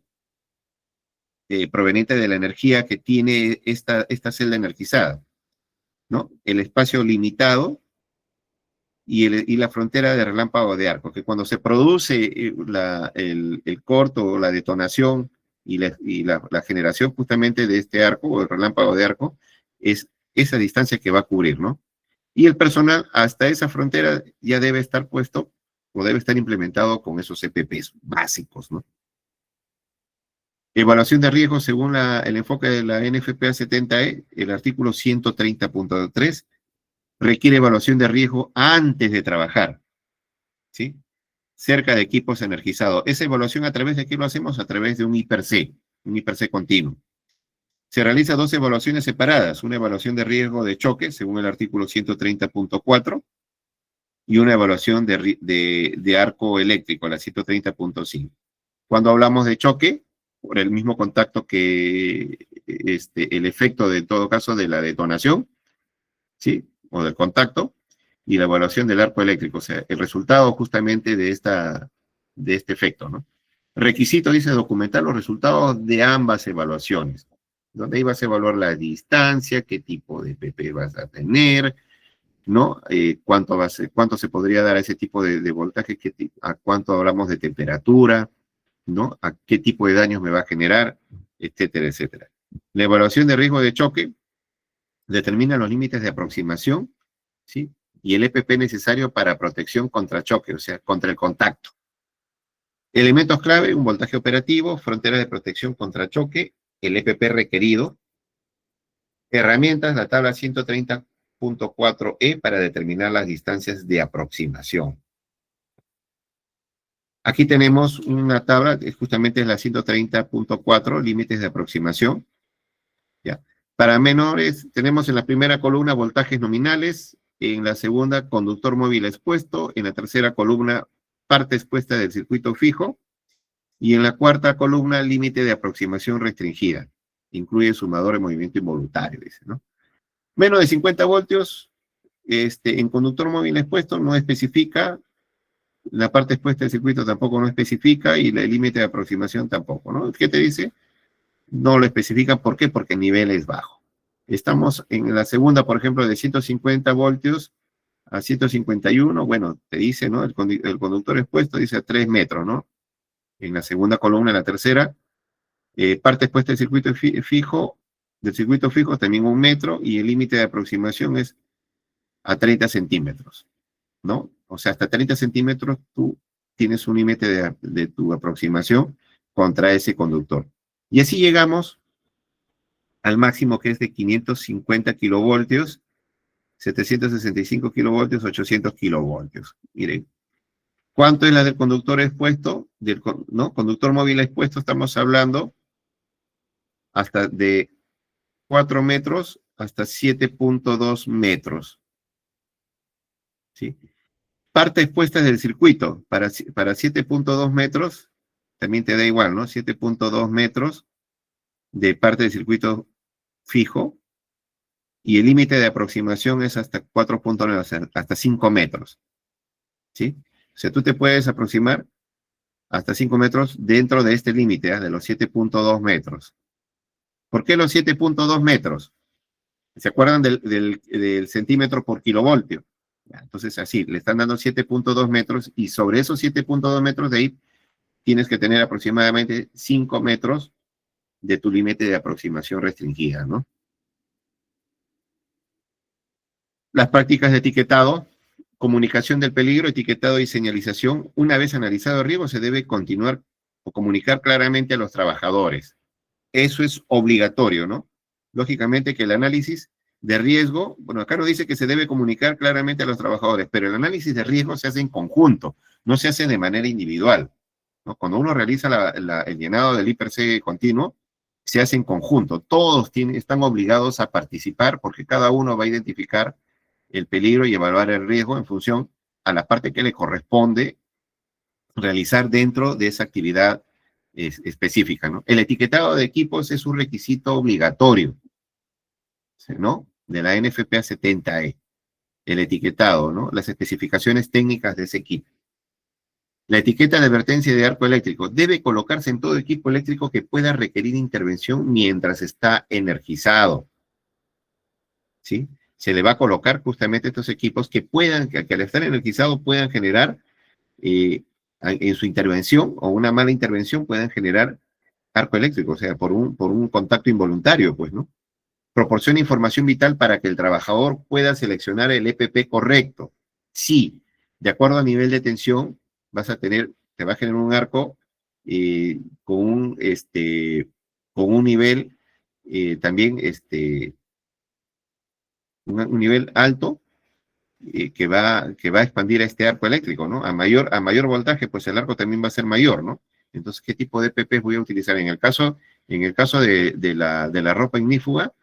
proveniente de la energía que tiene esta celda energizada, ¿no? El espacio limitado y la frontera de relámpago de arco, que cuando se produce el corto o la detonación y la generación justamente de este arco o el relámpago de arco, es esa distancia que va a cubrir, ¿no? Y el personal hasta esa frontera ya debe estar puesto o debe estar implementado con esos EPPs básicos, ¿no? Evaluación de riesgo según el enfoque de la NFPA 70E, el artículo 130.3, requiere evaluación de riesgo antes de trabajar, ¿sí? cerca de equipos energizados. Esa evaluación, ¿a través de qué lo hacemos? A través de un IPER-C continuo. Se realizan dos evaluaciones separadas, una evaluación de riesgo de choque, según el artículo 130.4, y una evaluación de arco eléctrico, la 130.5. Cuando hablamos de choque, por el mismo contacto que el efecto de, en todo caso, de la detonación, ¿sí? O del contacto, y la evaluación del arco eléctrico, o sea, el resultado justamente de este efecto, ¿no? Requisito, dice, documentar los resultados de ambas evaluaciones, donde ahí vas a evaluar la distancia, qué tipo de PP vas a tener, ¿no? Cuánto se podría dar a ese tipo de voltaje, a cuánto hablamos de temperatura, ¿no? A qué tipo de daños me va a generar, etcétera, etcétera. La evaluación de riesgo de choque determina los límites de aproximación, ¿sí? Y el EPP necesario para protección contra choque, o sea, contra el contacto. Elementos clave, un voltaje operativo, frontera de protección contra choque, el EPP requerido. Herramientas, la tabla 130.4E para determinar las distancias de aproximación. Aquí tenemos una tabla, justamente es la 130.4, límites de aproximación. ¿Ya? Para menores, tenemos en la primera columna voltajes nominales, en la segunda conductor móvil expuesto, en la tercera columna parte expuesta del circuito fijo, y en la cuarta columna límite de aproximación restringida. Incluye sumador de movimiento involuntario, dice, ¿no? Menos de 50 voltios, en conductor móvil expuesto no especifica, la parte expuesta del circuito tampoco no especifica, y el límite de aproximación tampoco, ¿no? ¿Qué te dice? No lo especifican. ¿Por qué? Porque el nivel es bajo. Estamos en la segunda, por ejemplo, de 150 voltios a 151, bueno, te dice, ¿no? El conductor expuesto dice a 3 metros, ¿no? En la segunda columna, en la tercera, parte expuesta del circuito fijo, también 1 metro, y el límite de aproximación es a 30 centímetros, ¿no? O sea, hasta 30 centímetros tú tienes un límite de tu aproximación contra ese conductor. Y así llegamos al máximo, que es de 550 kilovoltios, 765 kilovoltios, 800 kilovoltios. Miren, ¿cuánto es la del conductor expuesto? ¿No? Conductor móvil expuesto, estamos hablando hasta de 4 metros hasta 7.2 metros. ¿Sí? Parte expuesta del circuito, para 7.2 metros, también te da igual, ¿no? 7.2 metros de parte del circuito fijo, y el límite de aproximación es hasta 4.9, o sea, hasta 5 metros, ¿sí? O sea, tú te puedes aproximar hasta 5 metros dentro de este límite, de los 7.2 metros. ¿Por qué los 7.2 metros? ¿Se acuerdan del centímetro por kilovoltio? Entonces, así, le están dando 7.2 metros, y sobre esos 7.2 metros de ahí tienes que tener aproximadamente 5 metros de tu límite de aproximación restringida, ¿no? Las prácticas de etiquetado, comunicación del peligro, etiquetado y señalización. Una vez analizado el riesgo, se debe continuar o comunicar claramente a los trabajadores. Eso es obligatorio, ¿no? Lógicamente que el análisis de riesgo, bueno, acá nos dice que se debe comunicar claramente a los trabajadores, pero el análisis de riesgo se hace en conjunto, no se hace de manera individual, ¿no? Cuando uno realiza el llenado del IPER-C continuo, se hace en conjunto. Todos están obligados a participar, porque cada uno va a identificar el peligro y evaluar el riesgo en función a la parte que le corresponde realizar dentro de esa actividad específica, ¿no? El etiquetado de equipos es un requisito obligatorio, ¿no? De la NFPA 70E. El etiquetado, ¿no? Las especificaciones técnicas de ese equipo. La etiqueta de advertencia de arco eléctrico debe colocarse en todo equipo eléctrico que pueda requerir intervención mientras está energizado, ¿sí? Se le va a colocar justamente estos equipos que al estar energizados puedan generar, en su intervención o una mala intervención, puedan generar arco eléctrico, o sea, por un contacto involuntario, pues, ¿no? Proporciona información vital para que el trabajador pueda seleccionar el EPP correcto. Sí, de acuerdo al nivel de tensión, te va a generar un arco con un nivel también, un nivel alto, que va a expandir este arco eléctrico, ¿no? A mayor voltaje, pues el arco también va a ser mayor, ¿no? Entonces, ¿qué tipo de EPPs voy a utilizar? En el caso de la ropa ignífuga,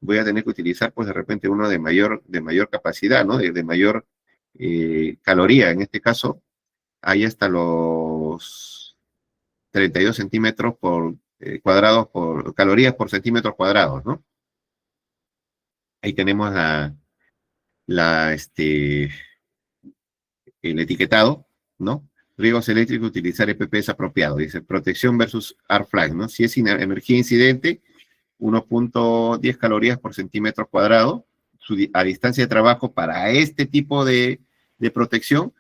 voy a tener que utilizar, pues de repente, uno de mayor capacidad, ¿no? De mayor caloría. En este caso, hay hasta los 32 centímetros por cuadrados por calorías por centímetros cuadrados, ¿no? Ahí tenemos el etiquetado, ¿no? Riesgos eléctricos, utilizar EPPs apropiados. Dice protección versus ARFLAG, ¿no? Si es energía incidente, 1.10 calorías por centímetro cuadrado. A distancia de trabajo para este tipo de protección,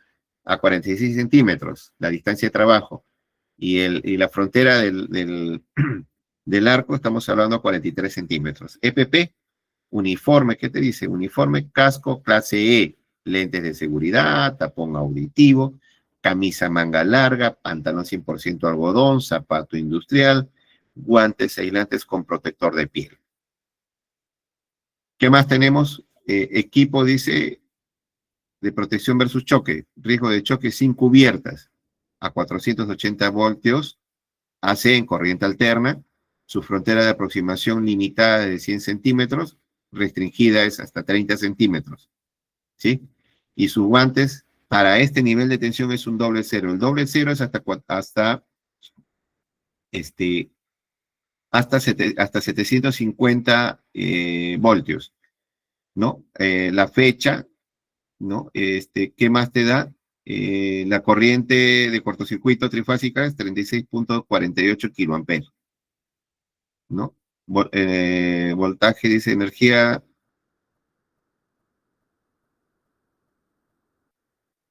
a 46 centímetros, la distancia de trabajo. Y la frontera del arco, estamos hablando de 43 centímetros. EPP, uniforme, ¿qué te dice? Uniforme, casco, clase E, lentes de seguridad, tapón auditivo, camisa manga larga, pantalón 100% algodón, zapato industrial, guantes aislantes con protector de piel. ¿Qué más tenemos? Equipo, dice, de protección versus choque, riesgo de choque sin cubiertas, a 480 voltios, AC en corriente alterna, su frontera de aproximación limitada de 100 centímetros, restringida es hasta 30 centímetros, ¿sí? Y sus guantes, para este nivel de tensión es un doble cero. El doble cero es hasta 750 voltios, ¿no? La fecha, ¿no? ¿Qué más te da? La corriente de cortocircuito trifásica es 36.48 kiloamperes, ¿no? Voltaje, dice energía.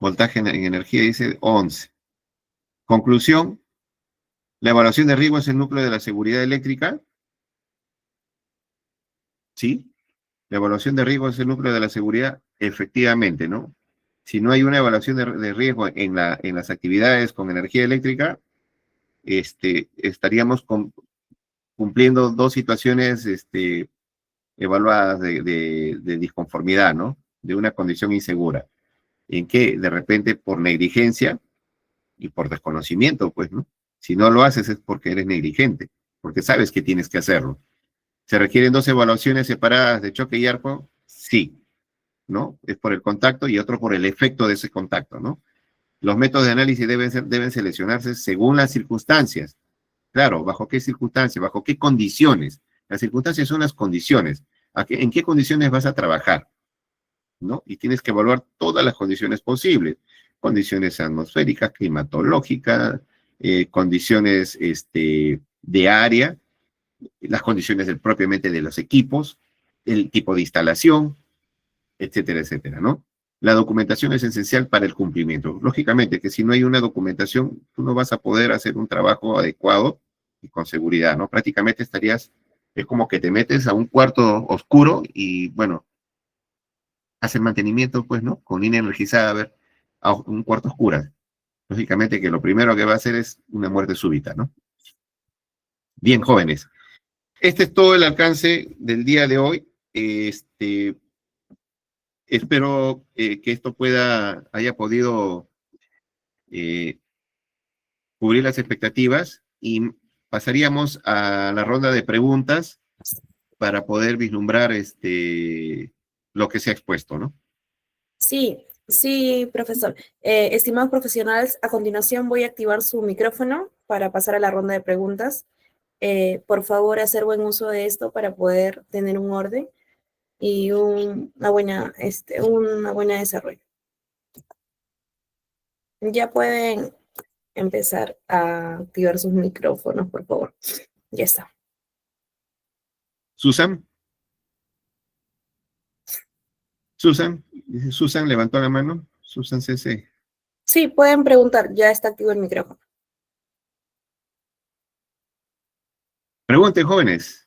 Voltaje en energía, dice 11. Conclusión, la evaluación de riesgo es el núcleo de la seguridad eléctrica. ¿Sí? La evaluación de riesgo es el núcleo de la seguridad, efectivamente, ¿no? Si no hay una evaluación de riesgo en las actividades con energía eléctrica, estaríamos cumpliendo dos situaciones evaluadas de disconformidad, ¿no? De una condición insegura, en que de repente por negligencia y por desconocimiento, pues, ¿no? Si no lo haces es porque eres negligente, porque sabes que tienes que hacerlo. ¿Se requieren dos evaluaciones separadas de choque y arco? Sí, ¿no? Es por el contacto y otro por el efecto de ese contacto, ¿no? Los métodos de análisis deben seleccionarse según las circunstancias. Claro, ¿bajo qué circunstancias? ¿Bajo qué condiciones? Las circunstancias son las condiciones. ¿En qué condiciones vas a trabajar? ¿No? Y tienes que evaluar todas las condiciones posibles. Condiciones atmosféricas, climatológicas, condiciones de área, las condiciones propiamente de los equipos, el tipo de instalación, etcétera, etcétera, ¿no? La documentación es esencial para el cumplimiento. Lógicamente que si no hay una documentación, tú no vas a poder hacer un trabajo adecuado y con seguridad, ¿no? Prácticamente es como que te metes a un cuarto oscuro y, bueno, haces mantenimiento, pues, ¿no? Con línea energizada, a ver, a un cuarto oscuro. Lógicamente que lo primero que va a hacer es una muerte súbita, ¿no? Bien, jóvenes. Este es todo el alcance del día de hoy. Espero que esto haya podido cubrir las expectativas y pasaríamos a la ronda de preguntas para poder vislumbrar lo que se ha expuesto, ¿no? Sí, sí, profesor. Estimados profesionales, a continuación voy a activar su micrófono para pasar a la ronda de preguntas. Por favor, hacer buen uso de esto para poder tener un orden y una buena desarrollo. Ya pueden empezar a activar sus micrófonos, por favor. Ya está. Susan, levantó la mano. Susan CC. Sí, pueden preguntar, ya está activo el micrófono. Pregunten, jóvenes.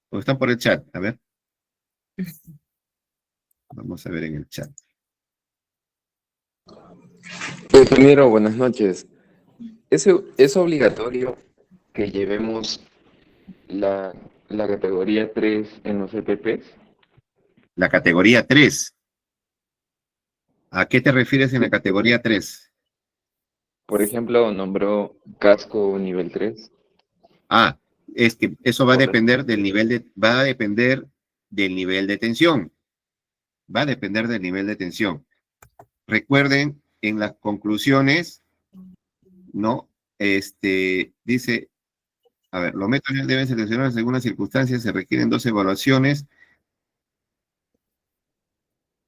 O están por el chat, a ver. Vamos a ver en el chat. Ingeniero, buenas noches. ¿Es obligatorio que llevemos la categoría 3 en los EPPs? La categoría 3. ¿A qué te refieres en la categoría 3? Por ejemplo, nombró casco nivel 3. Ah, es que eso va a Correcto. depender va a depender del nivel de tensión. Va a depender del nivel de tensión. Recuerden, en las conclusiones, ¿no? Dice, a ver, los métodos deben seleccionar según las circunstancias, se requieren 2 evaluaciones.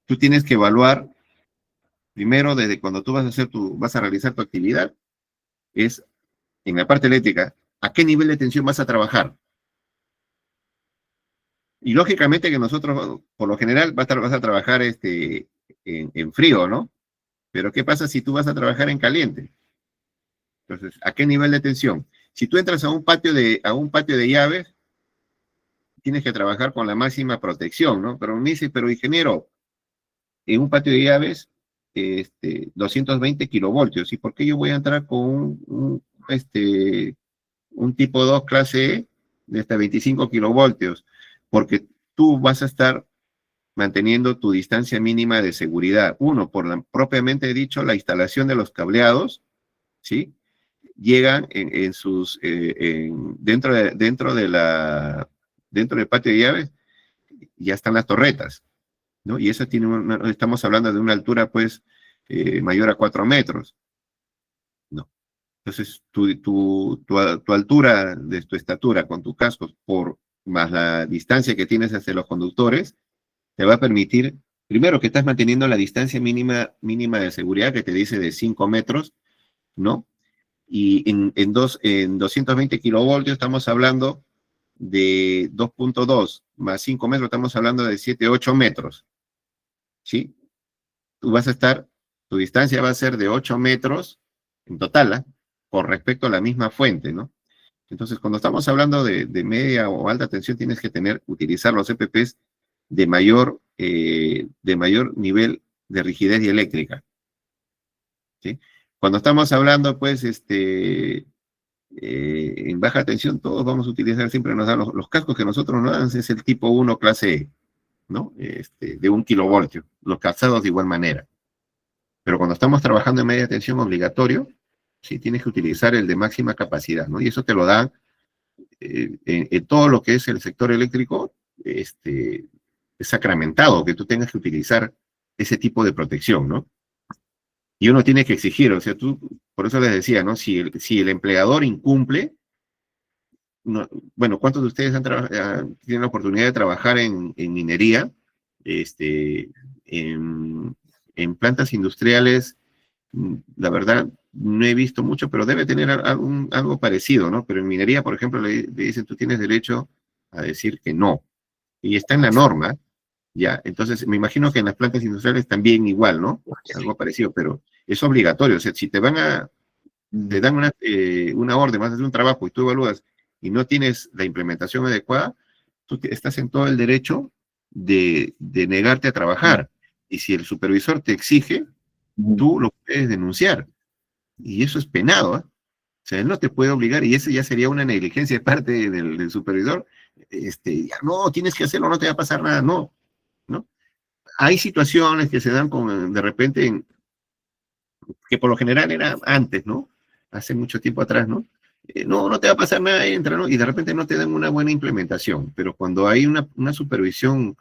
Tú tienes que evaluar, primero, desde cuando tú vas a realizar tu actividad, es en la parte eléctrica, ¿a qué nivel de tensión vas a trabajar? Y lógicamente que nosotros, por lo general, vas a trabajar en frío, ¿no? Pero ¿qué pasa si tú vas a trabajar en caliente? Entonces, ¿a qué nivel de tensión? Si tú entras a un patio de llaves, tienes que trabajar con la máxima protección, ¿no? Pero me dice, pero ingeniero, en un patio de llaves, 220 kilovoltios, ¿y por qué yo voy a entrar con un tipo 2 clase E de hasta 25 kilovoltios? Porque tú vas a estar manteniendo tu distancia mínima de seguridad. Uno, propiamente dicho, la instalación de los cableados, ¿sí? Llegan dentro del patio de llaves, ya están las torretas, ¿no? Y eso estamos hablando de una altura, pues, mayor a 4 metros, ¿no? Entonces, tu altura de tu estatura con tu casco, más la distancia que tienes hacia los conductores, te va a permitir, primero, que estás manteniendo la distancia mínima de seguridad que te dice de 5 metros, ¿no? Y en 220 kilovoltios estamos hablando de 2.2 más 5 metros, estamos hablando de 7, 8 metros, ¿sí? Tu distancia va a ser de 8 metros en total, ¿ah? Con respecto a la misma fuente, ¿no? Entonces, cuando estamos hablando de media o alta tensión, tienes que utilizar los EPPs de mayor nivel de rigidez dieléctrica, ¿sí? Cuando estamos hablando, pues, en baja tensión, todos vamos a utilizar, siempre nos dan los cascos que nosotros nos dan, es el tipo 1 clase E, ¿no? De 1 kilovoltio, los calzados de igual manera. Pero cuando estamos trabajando en media tensión obligatorio, sí tienes que utilizar el de máxima capacidad, ¿no? Y eso te lo dan en todo lo que es el sector eléctrico, es sacramentado, que tú tengas que utilizar ese tipo de protección, ¿no? Y uno tiene que exigir, o sea, por eso les decía, ¿no? Si el empleador incumple, no, bueno, ¿cuántos de ustedes tienen la oportunidad de trabajar en minería? En plantas industriales, la verdad, no he visto mucho, pero debe tener algo parecido, ¿no? Pero en minería, por ejemplo, le dicen, tú tienes derecho a decir que no. Y está en la norma, ¿ya? Entonces, me imagino que en las plantas industriales también igual, ¿no? Algo parecido, pero es obligatorio. O sea, si te dan una orden, vas a hacer un trabajo y tú evalúas y no tienes la implementación adecuada, tú estás en todo el derecho de negarte a trabajar. Y si el supervisor te exige, tú lo puedes denunciar. Y eso es penado, ¿eh? O sea, él no te puede obligar, y eso ya sería una negligencia de parte del supervisor. Ya, no, tienes que hacerlo, no te va a pasar nada, no, ¿no? Hay situaciones que se dan de repente, que por lo general era antes, ¿no? Hace mucho tiempo atrás, ¿no? No te va a pasar nada, entra, ¿no? Y de repente no te dan una buena implementación, pero cuando hay una supervisión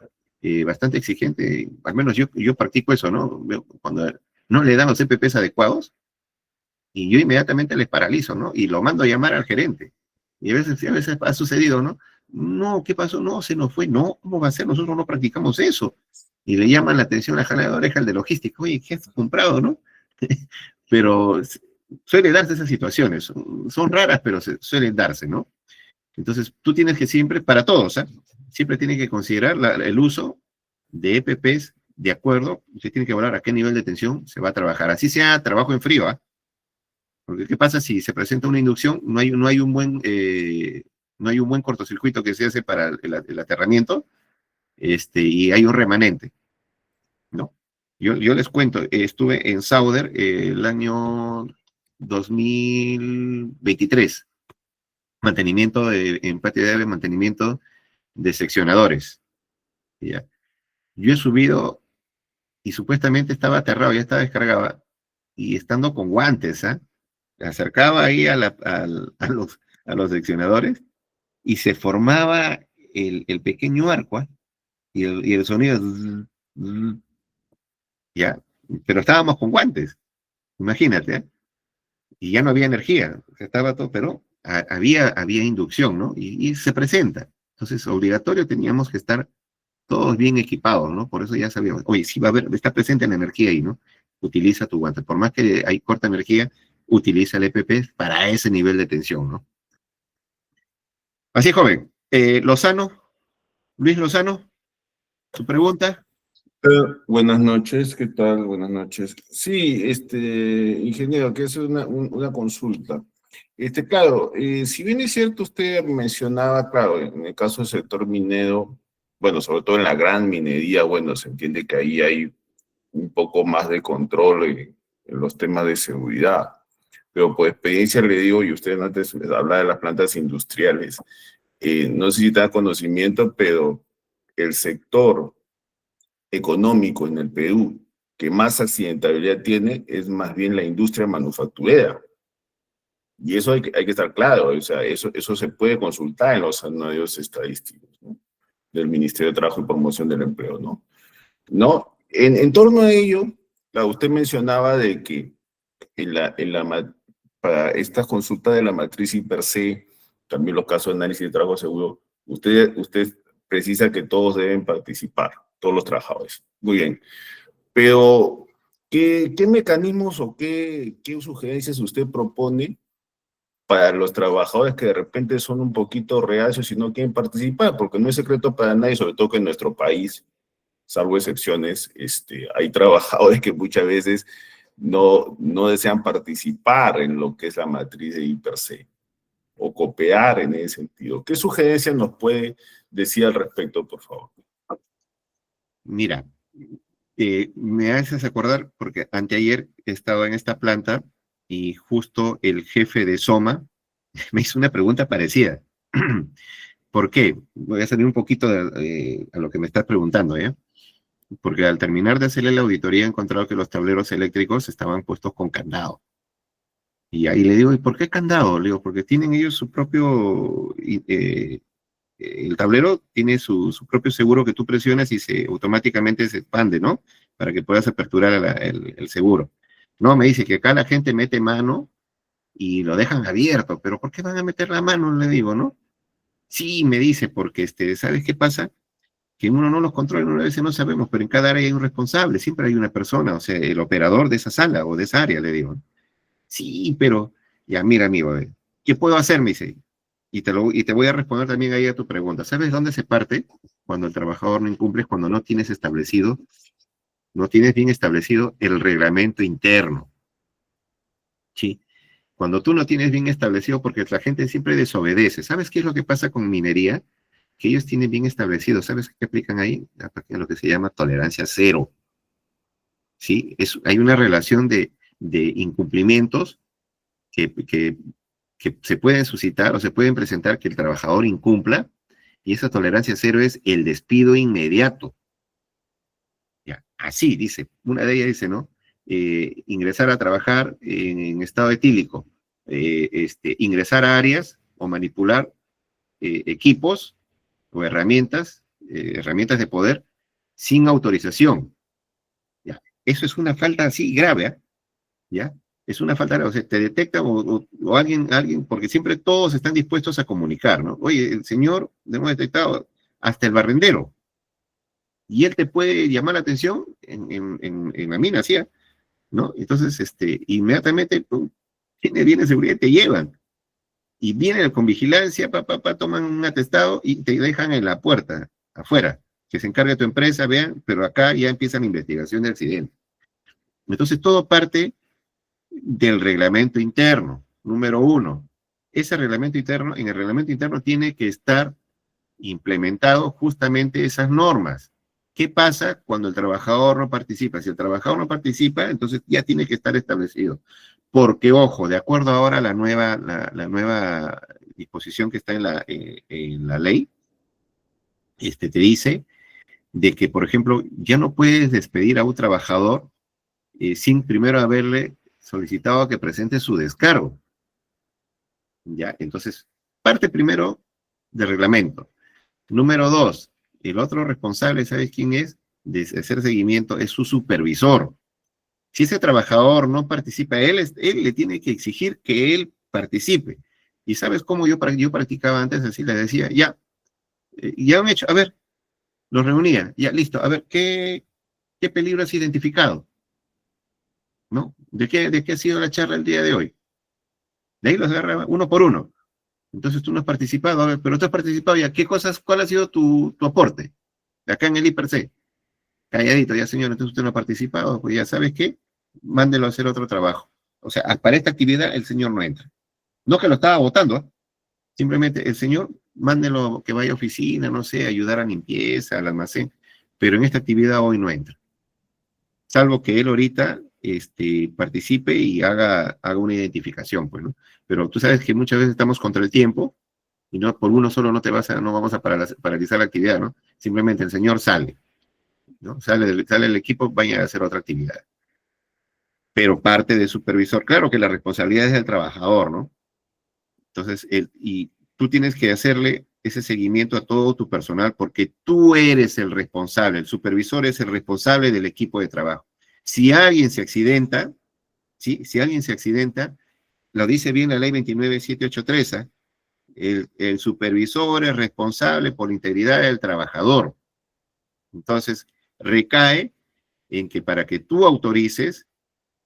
bastante exigente, al menos yo practico eso, ¿no? Cuando no le dan los CPPs adecuados, y yo inmediatamente les paralizo, ¿no? Y lo mando a llamar al gerente. Y a veces ha sucedido, ¿no? No, ¿qué pasó? No, se nos fue. No, ¿cómo va a ser? Nosotros no practicamos eso. Y le llaman la atención a la jala de oreja al de logística. Oye, ¿qué has comprado, no? Pero suele darse esas situaciones. Son raras, pero suelen darse, ¿no? Entonces, tú tienes que siempre, para todos, ¿eh? Siempre tienes que considerar el uso de EPPs de acuerdo. Usted tiene que evaluar a qué nivel de tensión se va a trabajar. Así sea trabajo en frío, ¿ah? Porque ¿qué pasa si se presenta una inducción? No hay un buen cortocircuito que se hace para el aterramiento, y hay un remanente, ¿no? Yo les cuento, estuve en Sauder el año 2023, en patio de ave, mantenimiento de seccionadores, ¿ya? Yo he subido y supuestamente estaba aterrado, ya estaba descargado, y estando con guantes, ¿ah? Se acercaba ahí a los seccionadores y se formaba el pequeño arco, ¿ah? Y el sonido, zzz, zzz, ya, pero estábamos con guantes, imagínate, ¿eh? Y ya no había energía, estaba todo, pero había inducción, ¿no? Y se presenta. Entonces, obligatorio teníamos que estar todos bien equipados, ¿no? Por eso ya sabíamos, oye, si va a haber, está presente la energía ahí, ¿no? Utiliza tu guante. Por más que hay corta energía, utiliza el EPP para ese nivel de tensión, ¿no? Así es, joven. Lozano, Luis Lozano, tu pregunta. Buenas noches, ¿qué tal? Buenas noches. Sí, ingeniero, que es una consulta. Claro, si bien es cierto, usted mencionaba, claro, en el caso del sector minero, bueno, sobre todo en la gran minería, bueno, se entiende que ahí hay un poco más de control en los temas de seguridad. Pero por experiencia le digo, y usted antes hablaba de las plantas industriales, no sé si da conocimiento, pero el sector económico en el Perú que más accidentabilidad tiene es más bien la industria manufacturera. Y eso hay que estar claro, o sea, eso se puede consultar en los anuarios estadísticos, ¿no? Del Ministerio de Trabajo y Promoción del Empleo, ¿no? ¿No? En torno a ello, claro, usted mencionaba de que para estas consultas de la matriz y per se, también los casos de análisis de trabajo seguro, usted precisa que todos deben participar, todos los trabajadores. Muy bien. Pero, ¿qué mecanismos o qué sugerencias usted propone para los trabajadores que de repente son un poquito reacios y no quieren participar? Porque no es secreto para nadie, sobre todo que en nuestro país, salvo excepciones, hay trabajadores que muchas veces no desean participar en lo que es la matriz de I per se, o copiar en ese sentido. ¿Qué sugerencias nos puede decir al respecto, por favor? Mira, me haces acordar, porque anteayer estaba en esta planta y justo el jefe de Soma me hizo una pregunta parecida. ¿Por qué? Voy a salir un poquito a lo que me estás preguntando, ¿ya? Porque al terminar de hacerle la auditoría he encontrado que los tableros eléctricos estaban puestos con candado. Y ahí le digo, ¿y por qué candado? Le digo, porque tienen ellos su propio, el tablero tiene su propio seguro que tú presionas y automáticamente se expande, ¿no? Para que puedas aperturar el seguro. No, me dice que acá la gente mete mano y lo dejan abierto, pero ¿por qué van a meter la mano? Le digo, ¿no? Sí, me dice, porque ¿sabes qué pasa? Que uno no los controla, una vez no sabemos, pero en cada área hay un responsable, siempre hay una persona, o sea, el operador de esa sala o de esa área, le digo. Sí, pero, ya, mira, amigo, ¿qué puedo hacer? Me dice, y te voy a responder también ahí a tu pregunta. ¿Sabes dónde se parte cuando el trabajador no incumple? Es cuando no tienes bien establecido el reglamento interno. Sí. Cuando tú no tienes bien establecido, porque la gente siempre desobedece. ¿Sabes qué es lo que pasa con minería? Que ellos tienen bien establecido. ¿Sabes qué aplican ahí? Lo que se llama tolerancia cero. ¿Sí? Hay una relación de incumplimientos que se pueden suscitar o se pueden presentar que el trabajador incumpla, y esa tolerancia cero es el despido inmediato. Ya, así dice, una de ellas dice, ¿no? Ingresar a trabajar en estado etílico, ingresar a áreas o manipular equipos o herramientas de poder sin autorización. ¿Ya? Eso es una falta así grave, ¿eh? ¿Ya? Es una falta grave, o sea, te detecta o alguien, porque siempre todos están dispuestos a comunicar, ¿no? Oye, el señor, hemos detectado hasta el barrendero, y él te puede llamar la atención en la mina, ¿sí? ¿No? Entonces, inmediatamente, pum, viene seguridad y te llevan. Y vienen con vigilancia, toman un atestado y te dejan en la puerta, afuera, que se encargue tu empresa, vean, pero acá ya empieza la investigación de accidente. Entonces, todo parte del reglamento interno, número 1. Ese reglamento interno, en el reglamento interno tiene que estar implementado justamente esas normas. ¿Qué pasa cuando el trabajador no participa? Si el trabajador no participa, entonces ya tiene que estar establecido. Porque, ojo, de acuerdo ahora a la nueva disposición que está en la ley, te dice de que, por ejemplo, ya no puedes despedir a un trabajador sin primero haberle solicitado que presente su descargo. ¿Ya? Entonces, parte primero del reglamento. Número 2, el otro responsable, ¿sabes quién es? De hacer seguimiento es su supervisor. Si ese trabajador no participa, él le tiene que exigir que él participe. Y ¿sabes cómo yo practicaba antes? Así le decía, ya han hecho, a ver, los reunía, ya listo, a ver, ¿qué peligro has identificado? ¿No? ¿De qué ha sido la charla el día de hoy? De ahí los agarraba uno por uno. Entonces tú no has participado, a ver, pero tú has participado ya, ¿cuál ha sido tu aporte? Acá en el IPRC. Calladito, ya señor, entonces usted no ha participado, pues ya sabes qué, mándelo a hacer otro trabajo. O sea, para esta actividad el señor no entra. No que lo estaba votando, ¿eh? Simplemente el señor, mándelo que vaya a oficina, no sé, ayudar a limpieza, al almacén, pero en esta actividad hoy no entra. Salvo que él ahorita participe y haga una identificación, pues, ¿no? Pero tú sabes que muchas veces estamos contra el tiempo y no por uno solo no vamos a paralizar la actividad, ¿no? Simplemente el señor sale, ¿no? Sale el equipo, vaya a hacer otra actividad. Pero parte del supervisor, claro que la responsabilidad es del trabajador, ¿no? Entonces, y tú tienes que hacerle ese seguimiento a todo tu personal porque tú eres el responsable, el supervisor es el responsable del equipo de trabajo. Si alguien se accidenta, ¿sí? Si alguien se accidenta, lo dice bien la ley 29783, el supervisor es responsable por la integridad del trabajador. Entonces, recae en que para que tú autorices,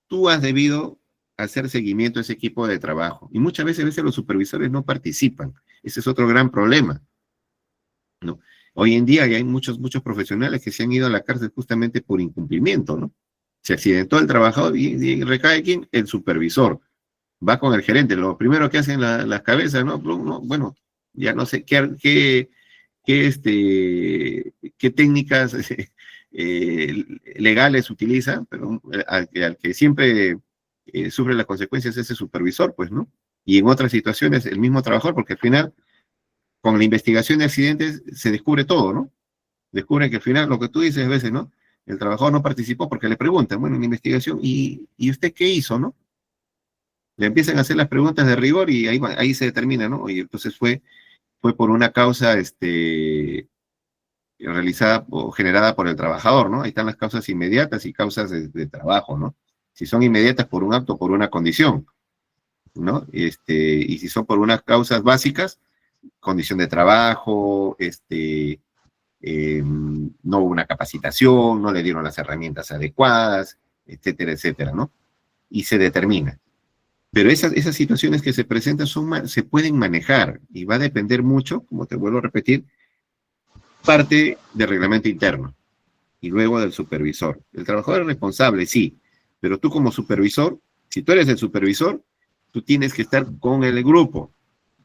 tú has debido hacer seguimiento a ese equipo de trabajo. Y muchas veces los supervisores no participan. Ese es otro gran problema, ¿no? Hoy en día ya hay muchos profesionales que se han ido a la cárcel justamente por incumplimiento, ¿no? Se accidentó el trabajador y recae ¿quién? El supervisor. Va con el gerente. Lo primero que hacen las cabezas, ¿no? Bueno, ya no sé qué técnicas legales utilizan, pero al que siempre sufre las consecuencias es ese supervisor, pues, ¿no? Y en otras situaciones el mismo trabajador, porque al final, con la investigación de accidentes, se descubre todo, ¿no? Descubre que al final, lo que tú dices a veces, ¿no? El trabajador no participó porque le preguntan, bueno, en la investigación, ¿y usted qué hizo, no? Le empiezan a hacer las preguntas de rigor y ahí se determina, ¿no? Y entonces fue por una causa, realizada o generada por el trabajador, ¿no? Ahí están las causas inmediatas y causas de trabajo, ¿no? Si son inmediatas por un acto, por una condición, ¿no? Y si son por unas causas básicas, condición de trabajo, no hubo una capacitación, no le dieron las herramientas adecuadas, etcétera, etcétera, ¿no? Y se determina. Pero esas situaciones que se presentan se pueden manejar y va a depender mucho, como te vuelvo a repetir, parte del reglamento interno y luego del supervisor. El trabajador es responsable, sí, pero tú como supervisor, si tú eres el supervisor, tú tienes que estar con el grupo,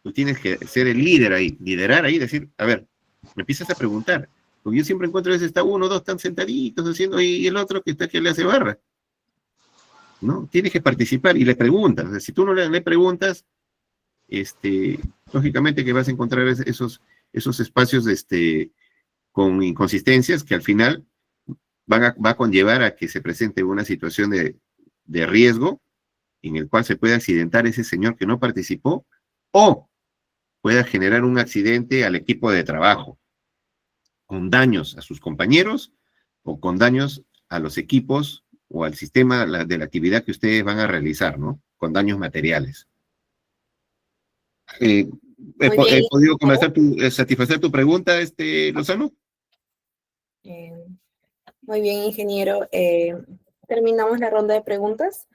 tú tienes que ser el líder ahí, liderar ahí, decir, a ver, me empiezas a preguntar, porque yo siempre encuentro a veces está uno, dos, están sentaditos haciendo, y el otro que le hace barra, ¿no? Tienes que participar y le preguntas, o sea, si tú no le preguntas, lógicamente que vas a encontrar esos espacios, con inconsistencias que al final va a conllevar a que se presente una situación de riesgo en el cual se puede accidentar ese señor que no participó o pueda generar un accidente al equipo de trabajo con daños a sus compañeros o con daños a los equipos o al sistema de la actividad que ustedes van a realizar, ¿no? Con daños materiales. ¿He podido satisfacer tu pregunta, Lozano? Muy bien, ingeniero. Terminamos la ronda de preguntas.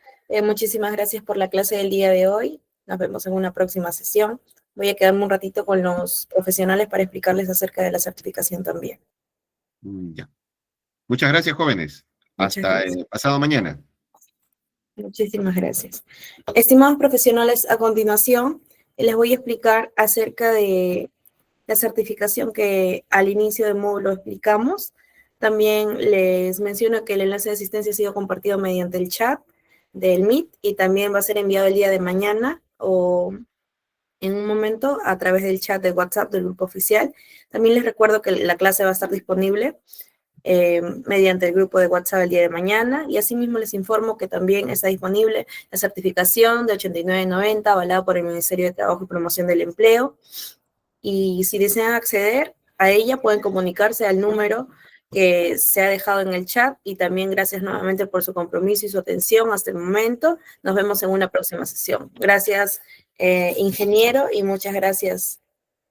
Muchísimas gracias por la clase del día de hoy. Nos vemos en una próxima sesión. Voy a quedarme un ratito con los profesionales para explicarles acerca de la certificación también. Ya. Muchas gracias, jóvenes. Hasta el pasado mañana. Muchísimas gracias. Estimados profesionales, a continuación les voy a explicar acerca de la certificación que al inicio del módulo explicamos. También les menciono que el enlace de asistencia ha sido compartido mediante el chat del Meet y también va a ser enviado el día de mañana o en un momento a través del chat de WhatsApp del grupo oficial. También les recuerdo que la clase va a estar disponible mediante el grupo de WhatsApp el día de mañana, y asimismo les informo que también está disponible la certificación de 8990 avalada por el Ministerio de Trabajo y Promoción del Empleo, y si desean acceder a ella pueden comunicarse al número que se ha dejado en el chat, y también gracias nuevamente por su compromiso y su atención hasta el momento. Nos vemos en una próxima sesión. Gracias, ingeniero, y muchas gracias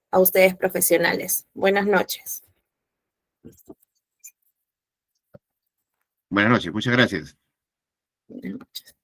a ustedes profesionales. Buenas noches. Buenas noches, muchas gracias. Buenas noches.